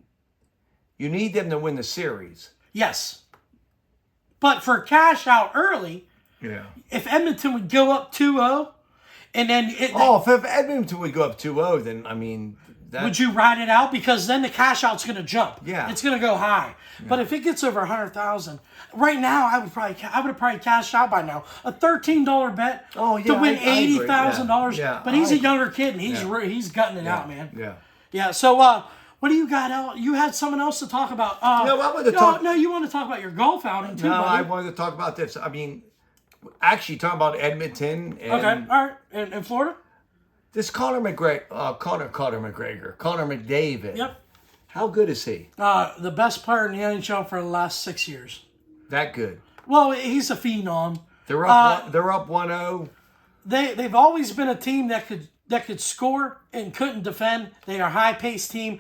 you need them to win the series. Yes. But for cash out early, Yeah. if Edmonton would go up 2-0, and then If Edmonton would go up 2-0, then, I mean... would you ride it out? Because then the cash out's going to jump. Yeah. It's going to go high. Yeah. But if it gets over 100,000, right now I would have probably cashed out by now. A $13 bet to win $80,000. Yeah, but he's a younger kid and he's gutting it out, man. Yeah. Yeah. So what do you got out? You had someone else to talk about. No, I wanted to talk. No, you want to talk about your golf outing too, No, buddy. I wanted to talk about this. I mean, actually talking about Edmonton and Okay. All right. In Florida. this Conor McDavid. Yep. How good is he? The best player in the NHL for the last 6 years. That good. Well, he's a phenom. They're up 1-0. They've always been a team that could score and couldn't defend. They are a high-paced team.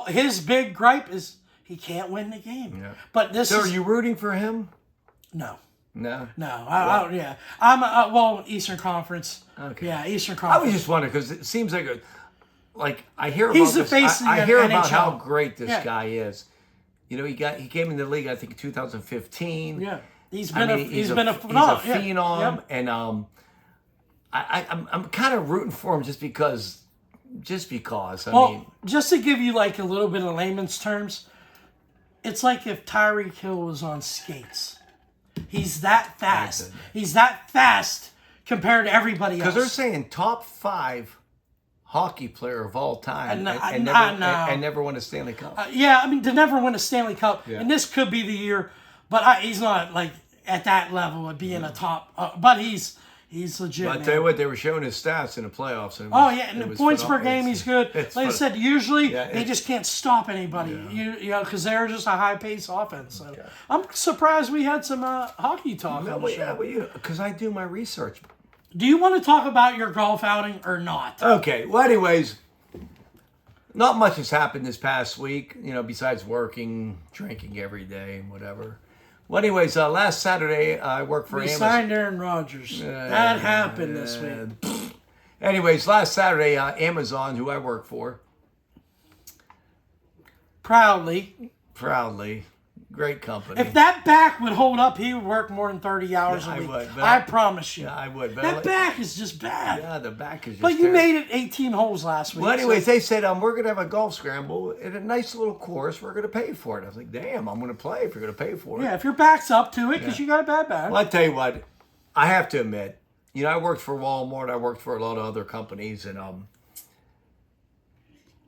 His big gripe is he can't win the game. Yeah. But So are you rooting for him? No. No. I don't. Yeah, I'm Eastern Conference. Okay. Yeah, Eastern I Conference. was just wondering because it seems like I hear He's about the this. face of the I hear about NHL. how great this Yeah. guy is. You know, he came in the league I think in 2015. Yeah, he's I been mean, he's been a phenomenal. He's a phenom, Yeah. Yep. and I'm kind of rooting for him just because. I mean, Just to give you like a little bit of layman's terms, it's like if Tyreek Hill was on skates. He's that fast. He's that fast compared to everybody else. because they're saying top 5 hockey player of all time and never won a Stanley Cup. Yeah, I mean, to never win a Stanley Cup, Yeah. and this could be the year, but he's not like at that level of being a top. But he's He's legit. But I man. tell you what, they were showing his stats in the playoffs. And Oh yeah, and it the was points per phenomenal. game, he's good. Like I said, usually they just can't stop anybody. You know, because they're just a high pace offense. So I'm surprised we had some hockey talk on the show. Because I do my research. Do you want to talk about your golf outing or not? Okay. Well, anyways, not much has happened this past week. You know, besides working, drinking every day, whatever. Well, anyways, last Saturday I worked for Amazon. Signed Aaron Rodgers. That happened this week. Anyways, last Saturday, Amazon, who I work for, Proudly, great company. if that back would hold up, he would work more than 30 hours a week. I promise you. Yeah, I would. But that back is just bad. Yeah, the back is just But you made it 18 holes last week. Well, anyways, they said, we're going to have a golf scramble at a nice little course. We're going to pay for it. I was like, damn, I'm going to play if you're going to pay for it. Yeah, if your back's up to it because you got a bad back. Well, I tell you what, I have to admit, you know, I worked for Walmart. I worked for a lot of other companies. And,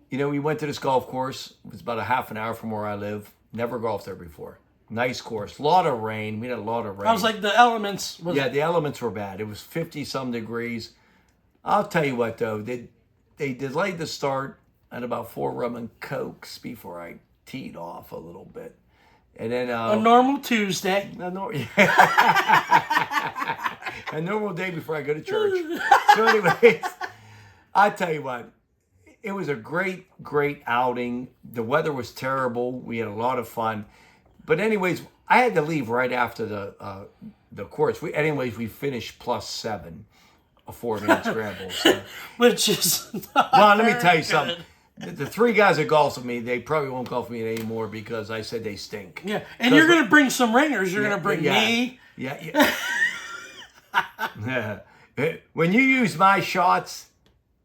you know, we went to this golf course. It was about a half an hour from where I live. Never golfed there before. Nice course. A lot of rain. We had a lot of rain. I was like, the elements. The elements were bad. It was 50-some degrees. I'll tell you what, though. They delayed the start at about 4 rum and cokes before I teed off a little bit. And then... a normal Tuesday. A normal day before I go to church. So anyways, I tell you what. It was a great, great outing. The weather was terrible. We had a lot of fun. But anyways, I had to leave right after the course. We finished +7, a 4-man scramble. So. Which is well, let me tell you something. The 3 guys that golfed with me, they probably won't golf with me anymore because I said they stink. Yeah, and you're going to bring some ringers. You're going to bring me. Yeah. When you use my shots,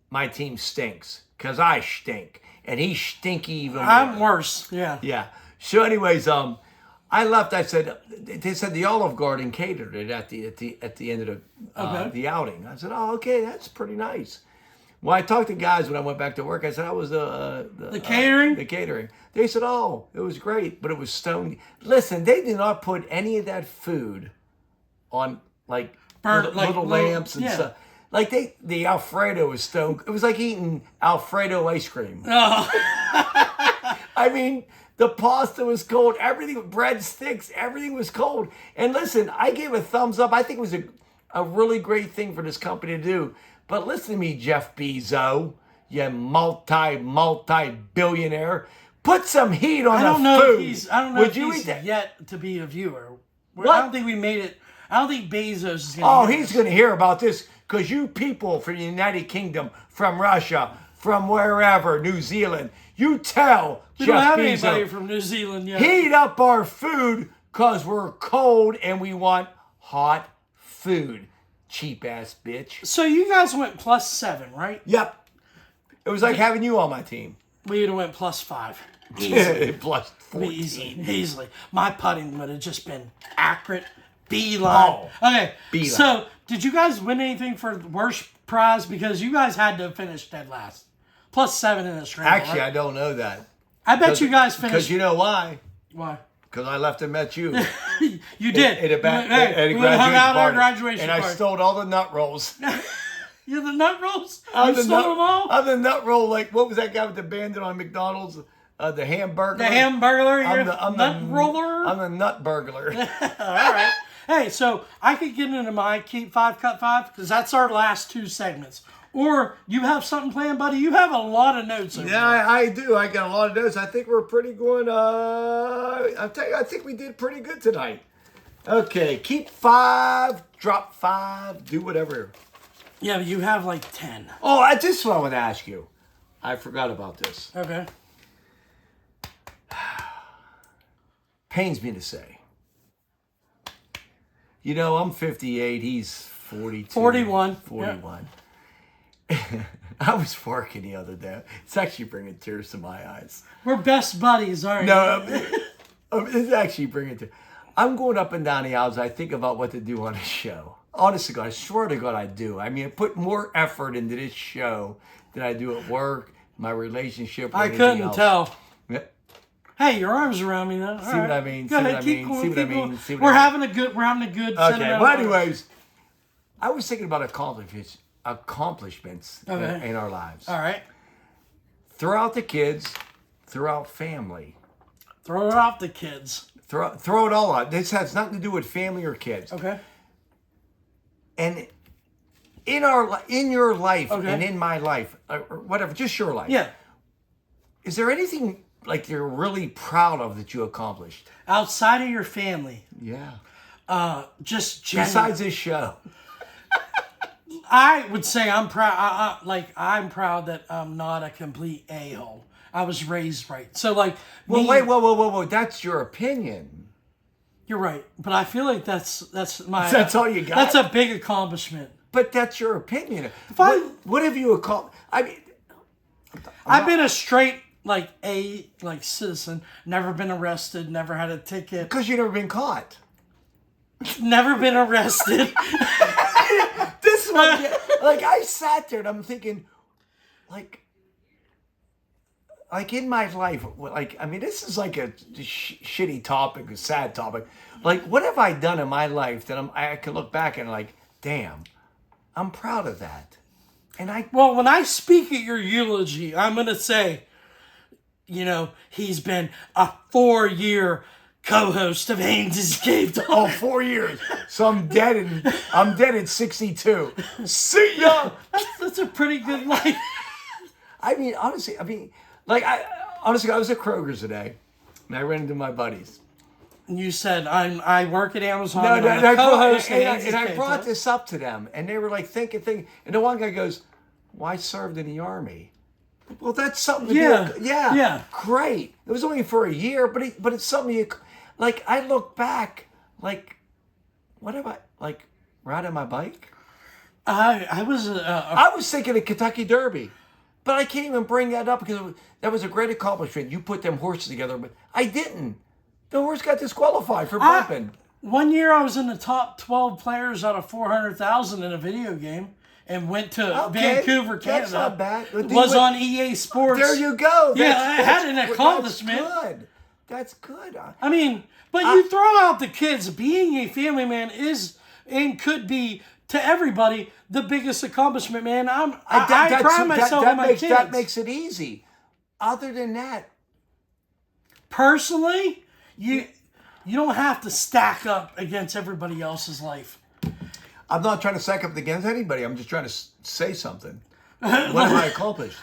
my team stinks because I stink. And he's stinky even more. I'm worse. Yeah. Yeah. So anyways, I left. I said, they said the Olive Garden catered it at the end of the outing. I said, oh, okay, that's pretty nice. Well, I talked to guys when I went back to work. I said, how was the catering? The catering. They said, oh, it was great, but it was stoned. Listen, they did not put any of that food on little lamps and stuff. Like the Alfredo was stoned. It was like eating Alfredo ice cream. Oh. I mean, the pasta was cold. Everything, breadsticks, everything was cold. And listen, I gave a thumbs up. I think it was a really great thing for this company to do. But listen to me, Jeff Bezos, you multi-billionaire. Put some heat on the food. I don't know if he's yet to be a viewer. What? I don't think we made it. I don't think Bezos is going to he's going to hear about this because you people from the United Kingdom, from Russia, from wherever, New Zealand, you tell we Jeff don't have Bezos, anybody from New Zealand yet. Heat up our food because we're cold and we want hot food. Cheap ass bitch. So you guys went +7, right? Yep. It was like having you on my team. We would have went +5. Easily. +14. Easily. My putting would have just been accurate. Beeline. Okay. Beeline. So, did you guys win anything for the worst prize? Because you guys had to finish dead last. +7 in the scramble. Actually, right? I don't know that. I bet you guys finished. Because you know why? Why? Because I left and met you. You did. At a graduation hung out at our graduation party. party. I stole all the nut rolls. You're the nut rolls? You stole them all? I'm the nut roll, like, what was that guy with the bandit on McDonald's? The hamburger. The hamburger? I'm the nut roller? I'm the nut burglar. All right. Hey, so I could get into my Keep 5, Cut 5, because that's our last 2 segments. Or you have something planned, buddy? You have a lot of notes over there. I do. I got a lot of notes. I think we're pretty good. I'll tell you, I think we did pretty good tonight. Okay, keep 5, drop 5, do whatever. Yeah, but you have like 10. Oh, this is what I want to ask you. I forgot about this. Okay. Pains me to say. You know, I'm 58. He's 42. 41. 41. Yeah. I was working the other day. It's actually bringing tears to my eyes. We're best buddies, aren't we? No, it's actually bringing tears. I'm going up and down the aisles. I think about what to do on a show. Honestly, God, I swear to God, I do. I mean, I put more effort into this show than I do at work, my relationship. Or I couldn't else. tell. Yeah. Hey, your arms around me now. See what I mean? Go ahead, keep going. See what I mean? We're having a good. Okay. Well, anyways, I was thinking about accomplishments Okay. in our lives. All right. Throw out the kids, throw out family. Throw it off the kids. Throw it all out. This has nothing to do with family or kids. Okay. And in your life Okay. and in my life, or whatever, just your life. Yeah. Is there anything like you're really proud of that you accomplished? Outside of your family, Yeah. just Besides this show. I would say I'm proud. I'm proud that I'm not a complete a-hole. I was raised right. So like, Well, wait, whoa. That's your opinion. You're right, but I feel like that's my. That's all you got? That's a big accomplishment. But that's your opinion. I- What have you accomplished? I mean, I've been a straight citizen. Never been arrested. Never had a ticket. because you've never been caught. Never been arrested. This one, like I sat there and I'm thinking, like in my life, like I mean, this is like a shitty topic, a sad topic. Like, what have I done in my life that I can look back and like, damn, I'm proud of that. And Well, when I speak at your eulogy, I'm gonna say, he's been a 4-year co-host of Haynes' Cave Talk. oh, 4 years, so I'm dead at 62. See ya. That's a pretty good life. I mean, honestly, I was at Kroger's today, and I ran into my buddies. You said I work at Amazon. No, and I'm a co-host at Haynes' and I Cave brought Talk. this up to them, and they were like thinking, and the one guy goes, "Well, I served in the army." Well, that's something to do. Yeah. Great. It was only for a year, but it's something you, like, I look back, like, what am I, like, riding my bike? I was I was thinking of Kentucky Derby, but I can't even bring that up because that was a great accomplishment. You put them horses together, but I didn't. The horse got disqualified for bumping. 1 year I was in the top 12 players out of 400,000 in a video game and went to Vancouver, Canada. That's not bad. Was on EA Sports. There you go. Yeah, I had an accomplishment. That's good. I mean, but you throw out the kids. Being a family man is and could be to everybody the biggest accomplishment, man. I pride myself on my kids. That makes it easy. Other than that, personally, you don't have to stack up against everybody else's life. I'm not trying to stack up against anybody. I'm just trying to say something. What have I accomplished?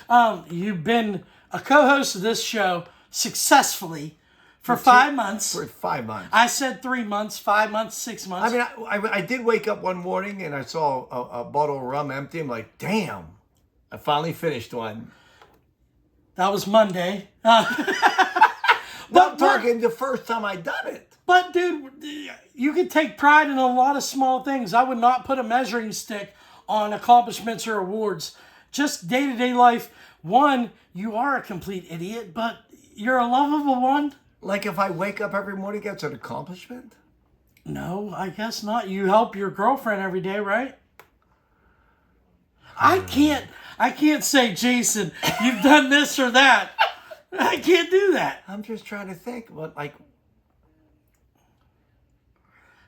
You've been a co-host of this show successfully for 5 months. For 5 months. I said 3 months, 5 months, 6 months. I mean, I did wake up one morning and I saw a bottle of rum empty. I'm like, damn, I finally finished one. That was Monday. But I'm talking the first time I done it. But dude, you can take pride in a lot of small things. I would not put a measuring stick on accomplishments or awards. Just day-to-day life. One, you are a complete idiot, but you're a lovable one. Like if I wake up every morning, that's an accomplishment? No, I guess not. You help your girlfriend every day, right? I can't say, Jason, you've done this or that. I can't do that. I'm just trying to think. What, like,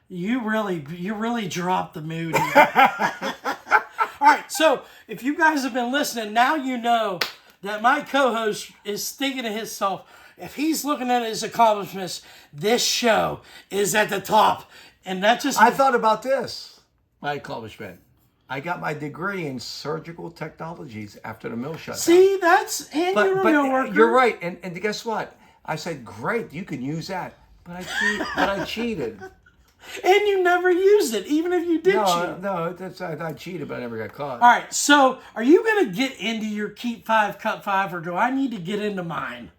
you really dropped the mood here. All right, so if you guys have been listening, now you know that my co-host is thinking to himself, if he's looking at his accomplishments, this show is at the top. And that just... I thought about this, my accomplishment. I got my degree in surgical technologies after the mill shut down. See, and you're a mill worker. You're right. And guess what? I said, great, you can use that. But I cheated. And you never used it, even if you did cheat. No, I cheated, but I never got caught. All right, so are you going to get into your keep 5, cut 5, or do I need to get into mine?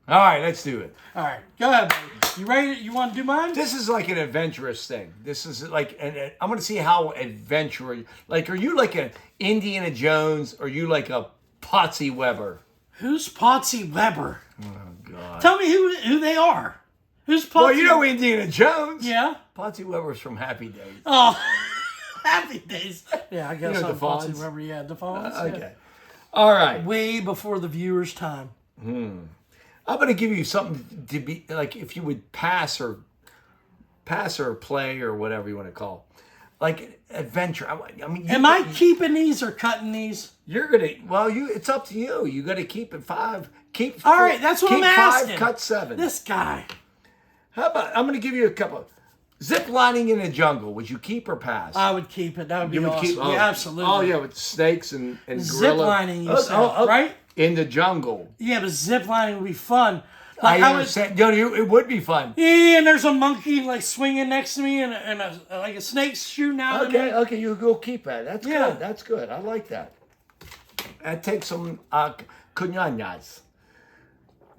All right, let's do it. All right, go ahead, buddy. You ready? You want to do mine? This is like an adventurous thing. This is like, I'm going to see how adventurous. Like, are you like an Indiana Jones, or are you like a Potsy Weber? Who's Potsy Weber? Oh, God. Tell me who they are. Who's Potsy? Well, you know Indiana Jones. Yeah. Potsy Weber's from Happy Days. Oh, Happy Days. Yeah, I guess You know I'm the Potsy Fonz? Weber. Yeah, the Fonz. Okay. Yeah. All right. Way before the viewer's time. I'm going to give you something to be like if you would pass or play or whatever you want to call. like adventure. I mean, Am I keeping these or cutting these? You're gonna. Well, it's up to you. You got to keep it 5. Keep. All right, that's what I'm asking. 5, cut 7. This guy. How about? I'm gonna give you a couple. Zip lining in the jungle. Would you keep or pass? I would keep it. That would be awesome. Oh, Yeah, absolutely. Oh yeah, with snakes and zip gorilla. lining, you said, right? In the jungle. Yeah, but zip lining would be fun. Like I understand. It would be fun. Yeah, and there's a monkey like swinging next to me, and like a snake shooting out at me. Okay, you go keep that. That's good. That's good. I like that. That takes some kunyanyas.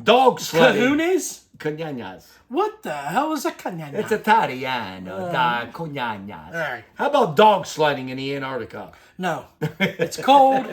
Dog sledding. Kahunas? Kunyanyas. What the hell is a kunyanya? It's Italiano, da kunyanyas. All right. How about dog sledding in the Antarctica? No. It's cold.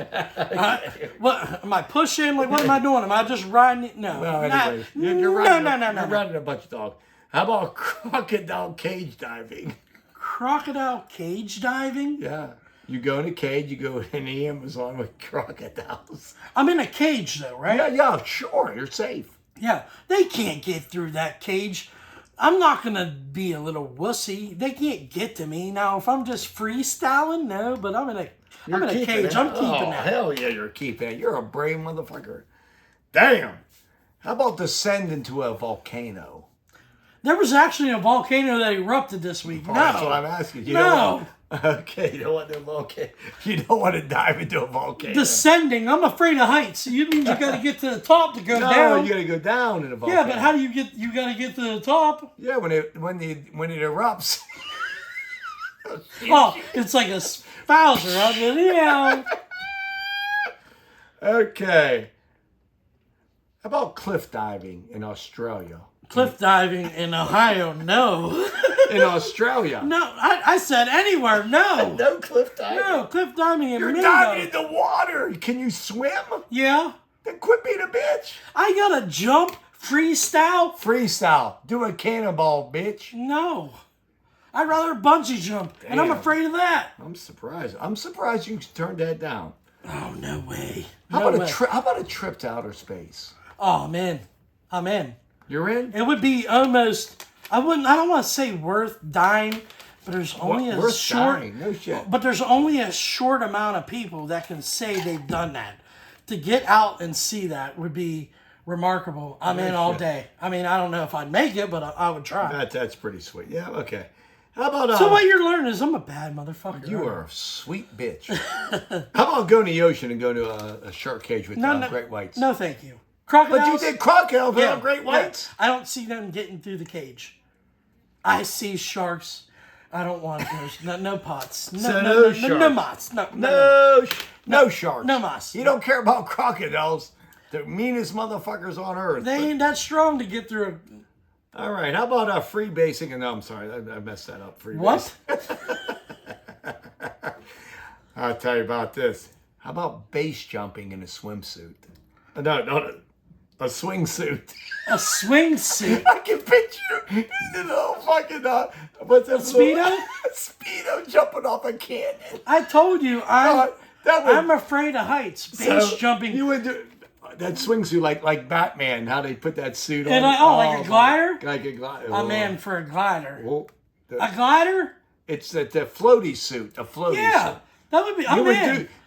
What am I pushing? Like, what am I doing? Am I just riding it? No. Well, anyway, you're riding a bunch of dogs. How about crocodile cage diving? Crocodile cage diving? Yeah. You go in a cage, you go in the Amazon with crocodiles. I'm in a cage, though, right? Yeah, sure. You're safe. Yeah. They can't get through that cage. I'm not going to be a little wussy. They can't get to me. Now, if I'm just freestyling, no, but I'm in a cage. I'm keeping that. Hell yeah, you're keeping it. You're a brave motherfucker. Damn. How about descend into a volcano? There was actually a volcano that erupted this week. Oh, no. That's what I'm asking. Okay, you don't want to volcano. You don't want to dive into a volcano. Descending. I'm afraid of heights. You mean you got to get to the top to go down? No, you got to go down in a volcano. Yeah, but how do you get? You got to get to the top. Yeah, when it erupts. Oh, it's like a spouser. Yeah. Okay. How about cliff diving in Australia? Cliff diving in Ohio? No. In Australia? No, I said anywhere. No. No cliff diving. No, cliff diving in You're Mingo. diving in the water. Can you swim? Yeah. Then quit being a bitch. I gotta jump freestyle. Freestyle. Do a cannonball, bitch. No. I'd rather bungee jump, and I'm afraid of that. I'm surprised. I'm surprised you turned that down. Oh, no way. How about a trip to outer space? Oh, I'm in. I'm in. You're in? It would be almost. I don't want to say worth dying, but there's only a short. Dying? No shit. But there's only a short amount of people that can say they've done that. To get out and see that would be remarkable. I'm in all day. I mean, I don't know if I'd make it, but I would try. That's pretty sweet. Yeah. Okay. How about So what you're learning is I'm a bad motherfucker. You are a sweet bitch. How about going to the ocean and go to a shark cage with great whites? No, thank you. Crocodiles. But you did crocodiles without great whites. Yeah. I don't see them getting through the cage. I see sharks. I don't want those. No pots. No sharks. No mots. No sharks. No moss. You don't care about crocodiles. The meanest motherfuckers on earth. They ain't that strong to get through. All right. How about free basing? No, I'm sorry. I messed that up. What? I'll tell you about this. How about base jumping in a swimsuit? No. A swing suit. A swing suit? I can picture the little fucking, what's that? Speedo? Speedo jumping off a cannon. I told you, I'm afraid of heights. Base jumping. You would do that swimsuit like Batman, how they put that suit on. And like a glider? Like a glider. I'm in for a glider. Oh, a glider? It's the floaty suit. A floaty suit. That would be.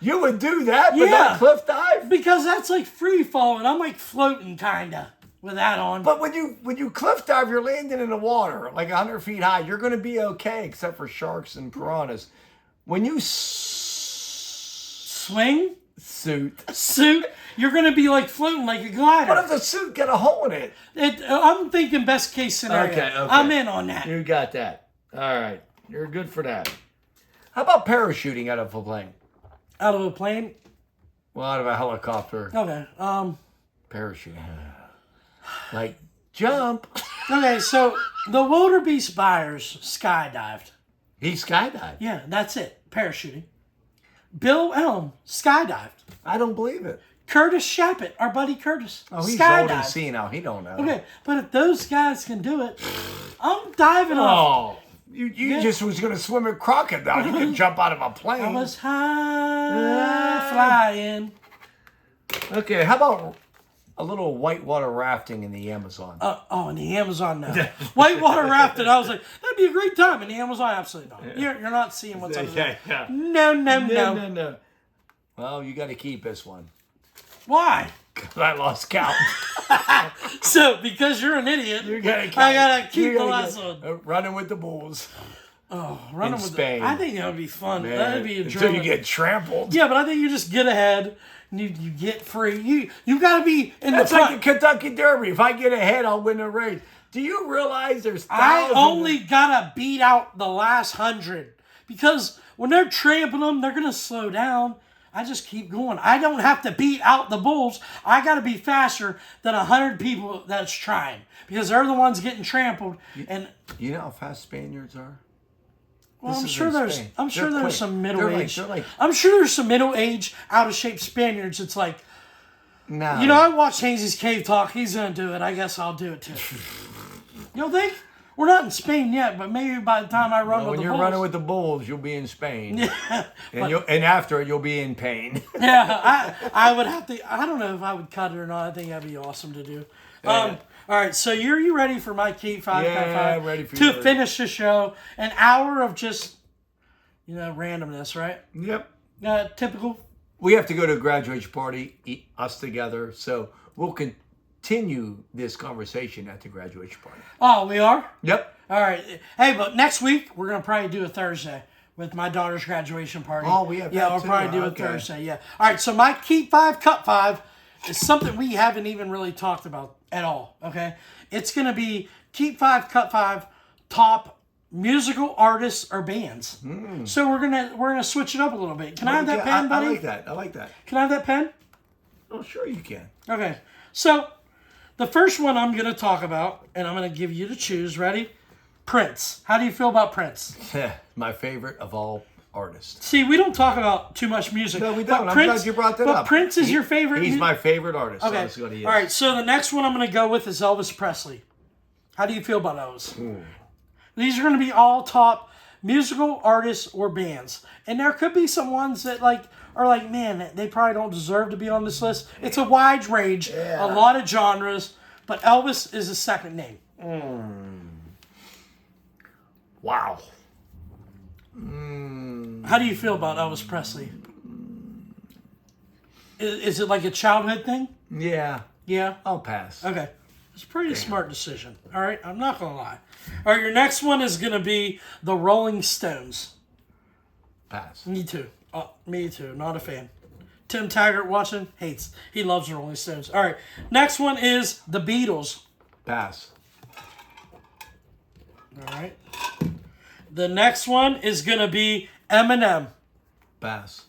You would do that, but not cliff dive? Because that's like free falling. I'm like floating kinda with that on. But when you cliff dive, you're landing in the water like 100 feet high. You're going to be okay, except for sharks and piranhas. When you swing suit, you're going to be like floating like a glider. What if the suit got a hole in it? I'm thinking best case scenario. Okay. I'm in on that. You got that. All right, you're good for that. How about parachuting out of a plane? Out of a plane? Well, out of a helicopter. Okay. Parachuting. Like, jump. Okay, so the wildebeest Byers skydived. He skydived? Yeah, that's it. Parachuting. Bill Elm skydived. I don't believe it. Curtis Shappett, our buddy Curtis, oh, he's skydived. old and senile. He don't know. Okay, but if those guys can do it, I'm diving off. You just was going to swim a crocodile. You can jump out of a plane. I was high flying. Okay, how about a little whitewater rafting in the Amazon. In the Amazon, no. Whitewater rafting, I was like, that'd be a great time. In the Amazon, absolutely not. You're not seeing what's up there. Yeah. No. Well, you got to keep this one. Why? Because I lost count. So, because you're an idiot, I gotta keep the last one. Running with the Bulls. Running in with Spain. I think that would be fun. Man, That'd be a until you get trampled. Yeah, but I think you just get ahead. You get free. You got to be in That's the front. like the Kentucky Derby. If I get ahead, I'll win the race. Do you realize there's thousands? I only got to beat out the last 100. Because when they're trampling them, they're going to slow down. I just keep going. I don't have to beat out the Bulls. I got to be faster than 100 people that's trying. Because they're the ones getting trampled. And you know how fast Spaniards are? well, I'm sure there's some middle-aged. Like, I'm sure there's some middle-aged, out-of-shape Spaniards. It's like, no. You know, I watched Hazy's Cave Talk. He's going to do it. I guess I'll do it too. You don't think? We're not in Spain yet, but maybe by the time I run with the Bulls. When you're running with the Bulls, you'll be in Spain. Yeah. And after it, you'll be in pain. Yeah, I would have to. I don't know if I would cut it or not. I think that'd be awesome to do. All right, so you ready for my Keep 5 Cut 5? Yeah, I'm ready for to yours. finish the show. An hour of just, randomness, right? Yep. Typical. We have to go to a graduation party, us together, so we'll continue this conversation at the graduation party. Oh, we are? Yep. All right. Hey, but next week, we're going to probably do a Thursday with my daughter's graduation party. Oh, we have Yeah, that we'll too. probably do Okay. it Thursday, yeah. All right, so my Keep 5 Cut 5 is something we haven't even really talked about at all, okay? It's going to be Keep 5 Cut 5 top musical artists or bands. So we're gonna switch it up a little bit. Can I have that pen, buddy? I like that. Can I have that pen? Oh, sure you can. Okay. So the first one I'm gonna talk about, and I'm gonna give you to choose. Ready? Prince. How do you feel about Prince? My favorite of all artists. See, we don't talk about too much music. No, we don't. But I'm glad you brought that up. But Prince is your favorite. He's my favorite artist. Okay. So that's what he is. All right. So the next one I'm gonna go with is Elvis Presley. How do you feel about Elvis? These are going to be all top musical artists or bands. And there could be some ones that are like, man, they probably don't deserve to be on this list. It's a wide range, a lot of genres, but Elvis is a second name. Wow. How do you feel about Elvis Presley? Is it like a childhood thing? Yeah. Yeah? I'll pass. Okay. It's a pretty smart decision. All right? I'm not going to lie. All right, your next one is going to be the Rolling Stones. Pass. Me too. Me too. Not a fan. Tim Taggart watching, hates. He loves the Rolling Stones. All right. Next one is the Beatles. Pass. All right. The next one is going to be Eminem. Pass.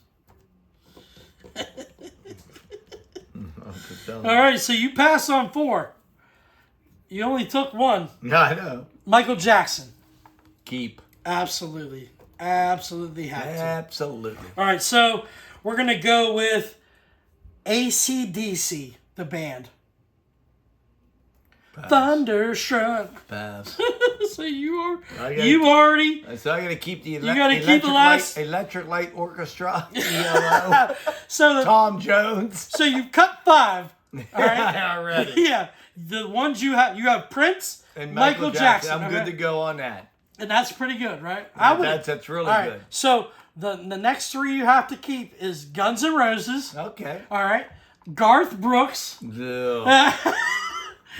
All right, so you pass on 4. You only took 1. Yeah, I know. Michael Jackson. Keep. Absolutely. Absolutely have to. Absolutely. All right, so we're going to go with AC/DC, the band. Pass. Thunderstruck. Pass. So you already. So I got to keep the Electric Light Orchestra. ELO. So Tom Jones. So you cut 5. All right. Already. Yeah. The ones you have Prince And Michael Jackson. I'm good to go on that. And that's pretty good, right? That's really all right. good. So the next 3 you have to keep is Guns N' Roses. Okay. All right. Garth Brooks.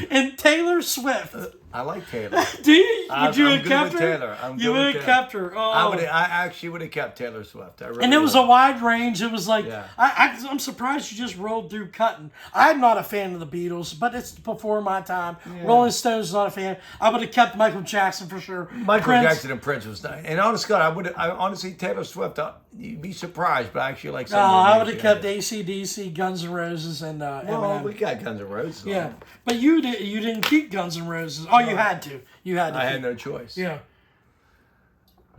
And Taylor Swift. I like Taylor. Do you? Would you have good kept with her? Taylor. You would have kept her. Oh. I actually would have kept Taylor Swift. And it was a wide range. It was like, Yeah. I'm surprised you just rolled through cutting. I'm not a fan of the Beatles, but it's before my time. Yeah. Rolling Stones, not a fan. I would have kept Michael Jackson for sure. Michael Jackson and Prince was nice. And honestly, honestly, Taylor Swift, you'd be surprised, but I actually like some of the I would music. have kept AC/DC, Guns N' Roses, and Well, Eminem. we got Guns N' Roses. Yeah, but you didn't keep Guns N' Roses. Oh, you had to. You had to. I had no choice. Yeah.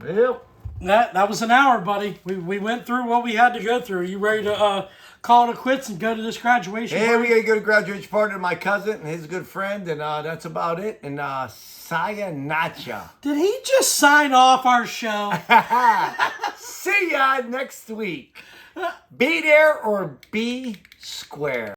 Yep. That was an hour, buddy. We went through what we had to go through. You ready to call it quits and go to this graduation Yeah, party? we got to go to graduation party with my cousin and his good friend, and that's about it. And sayonara. Did he just sign off our show? See ya next week. Be there or be square.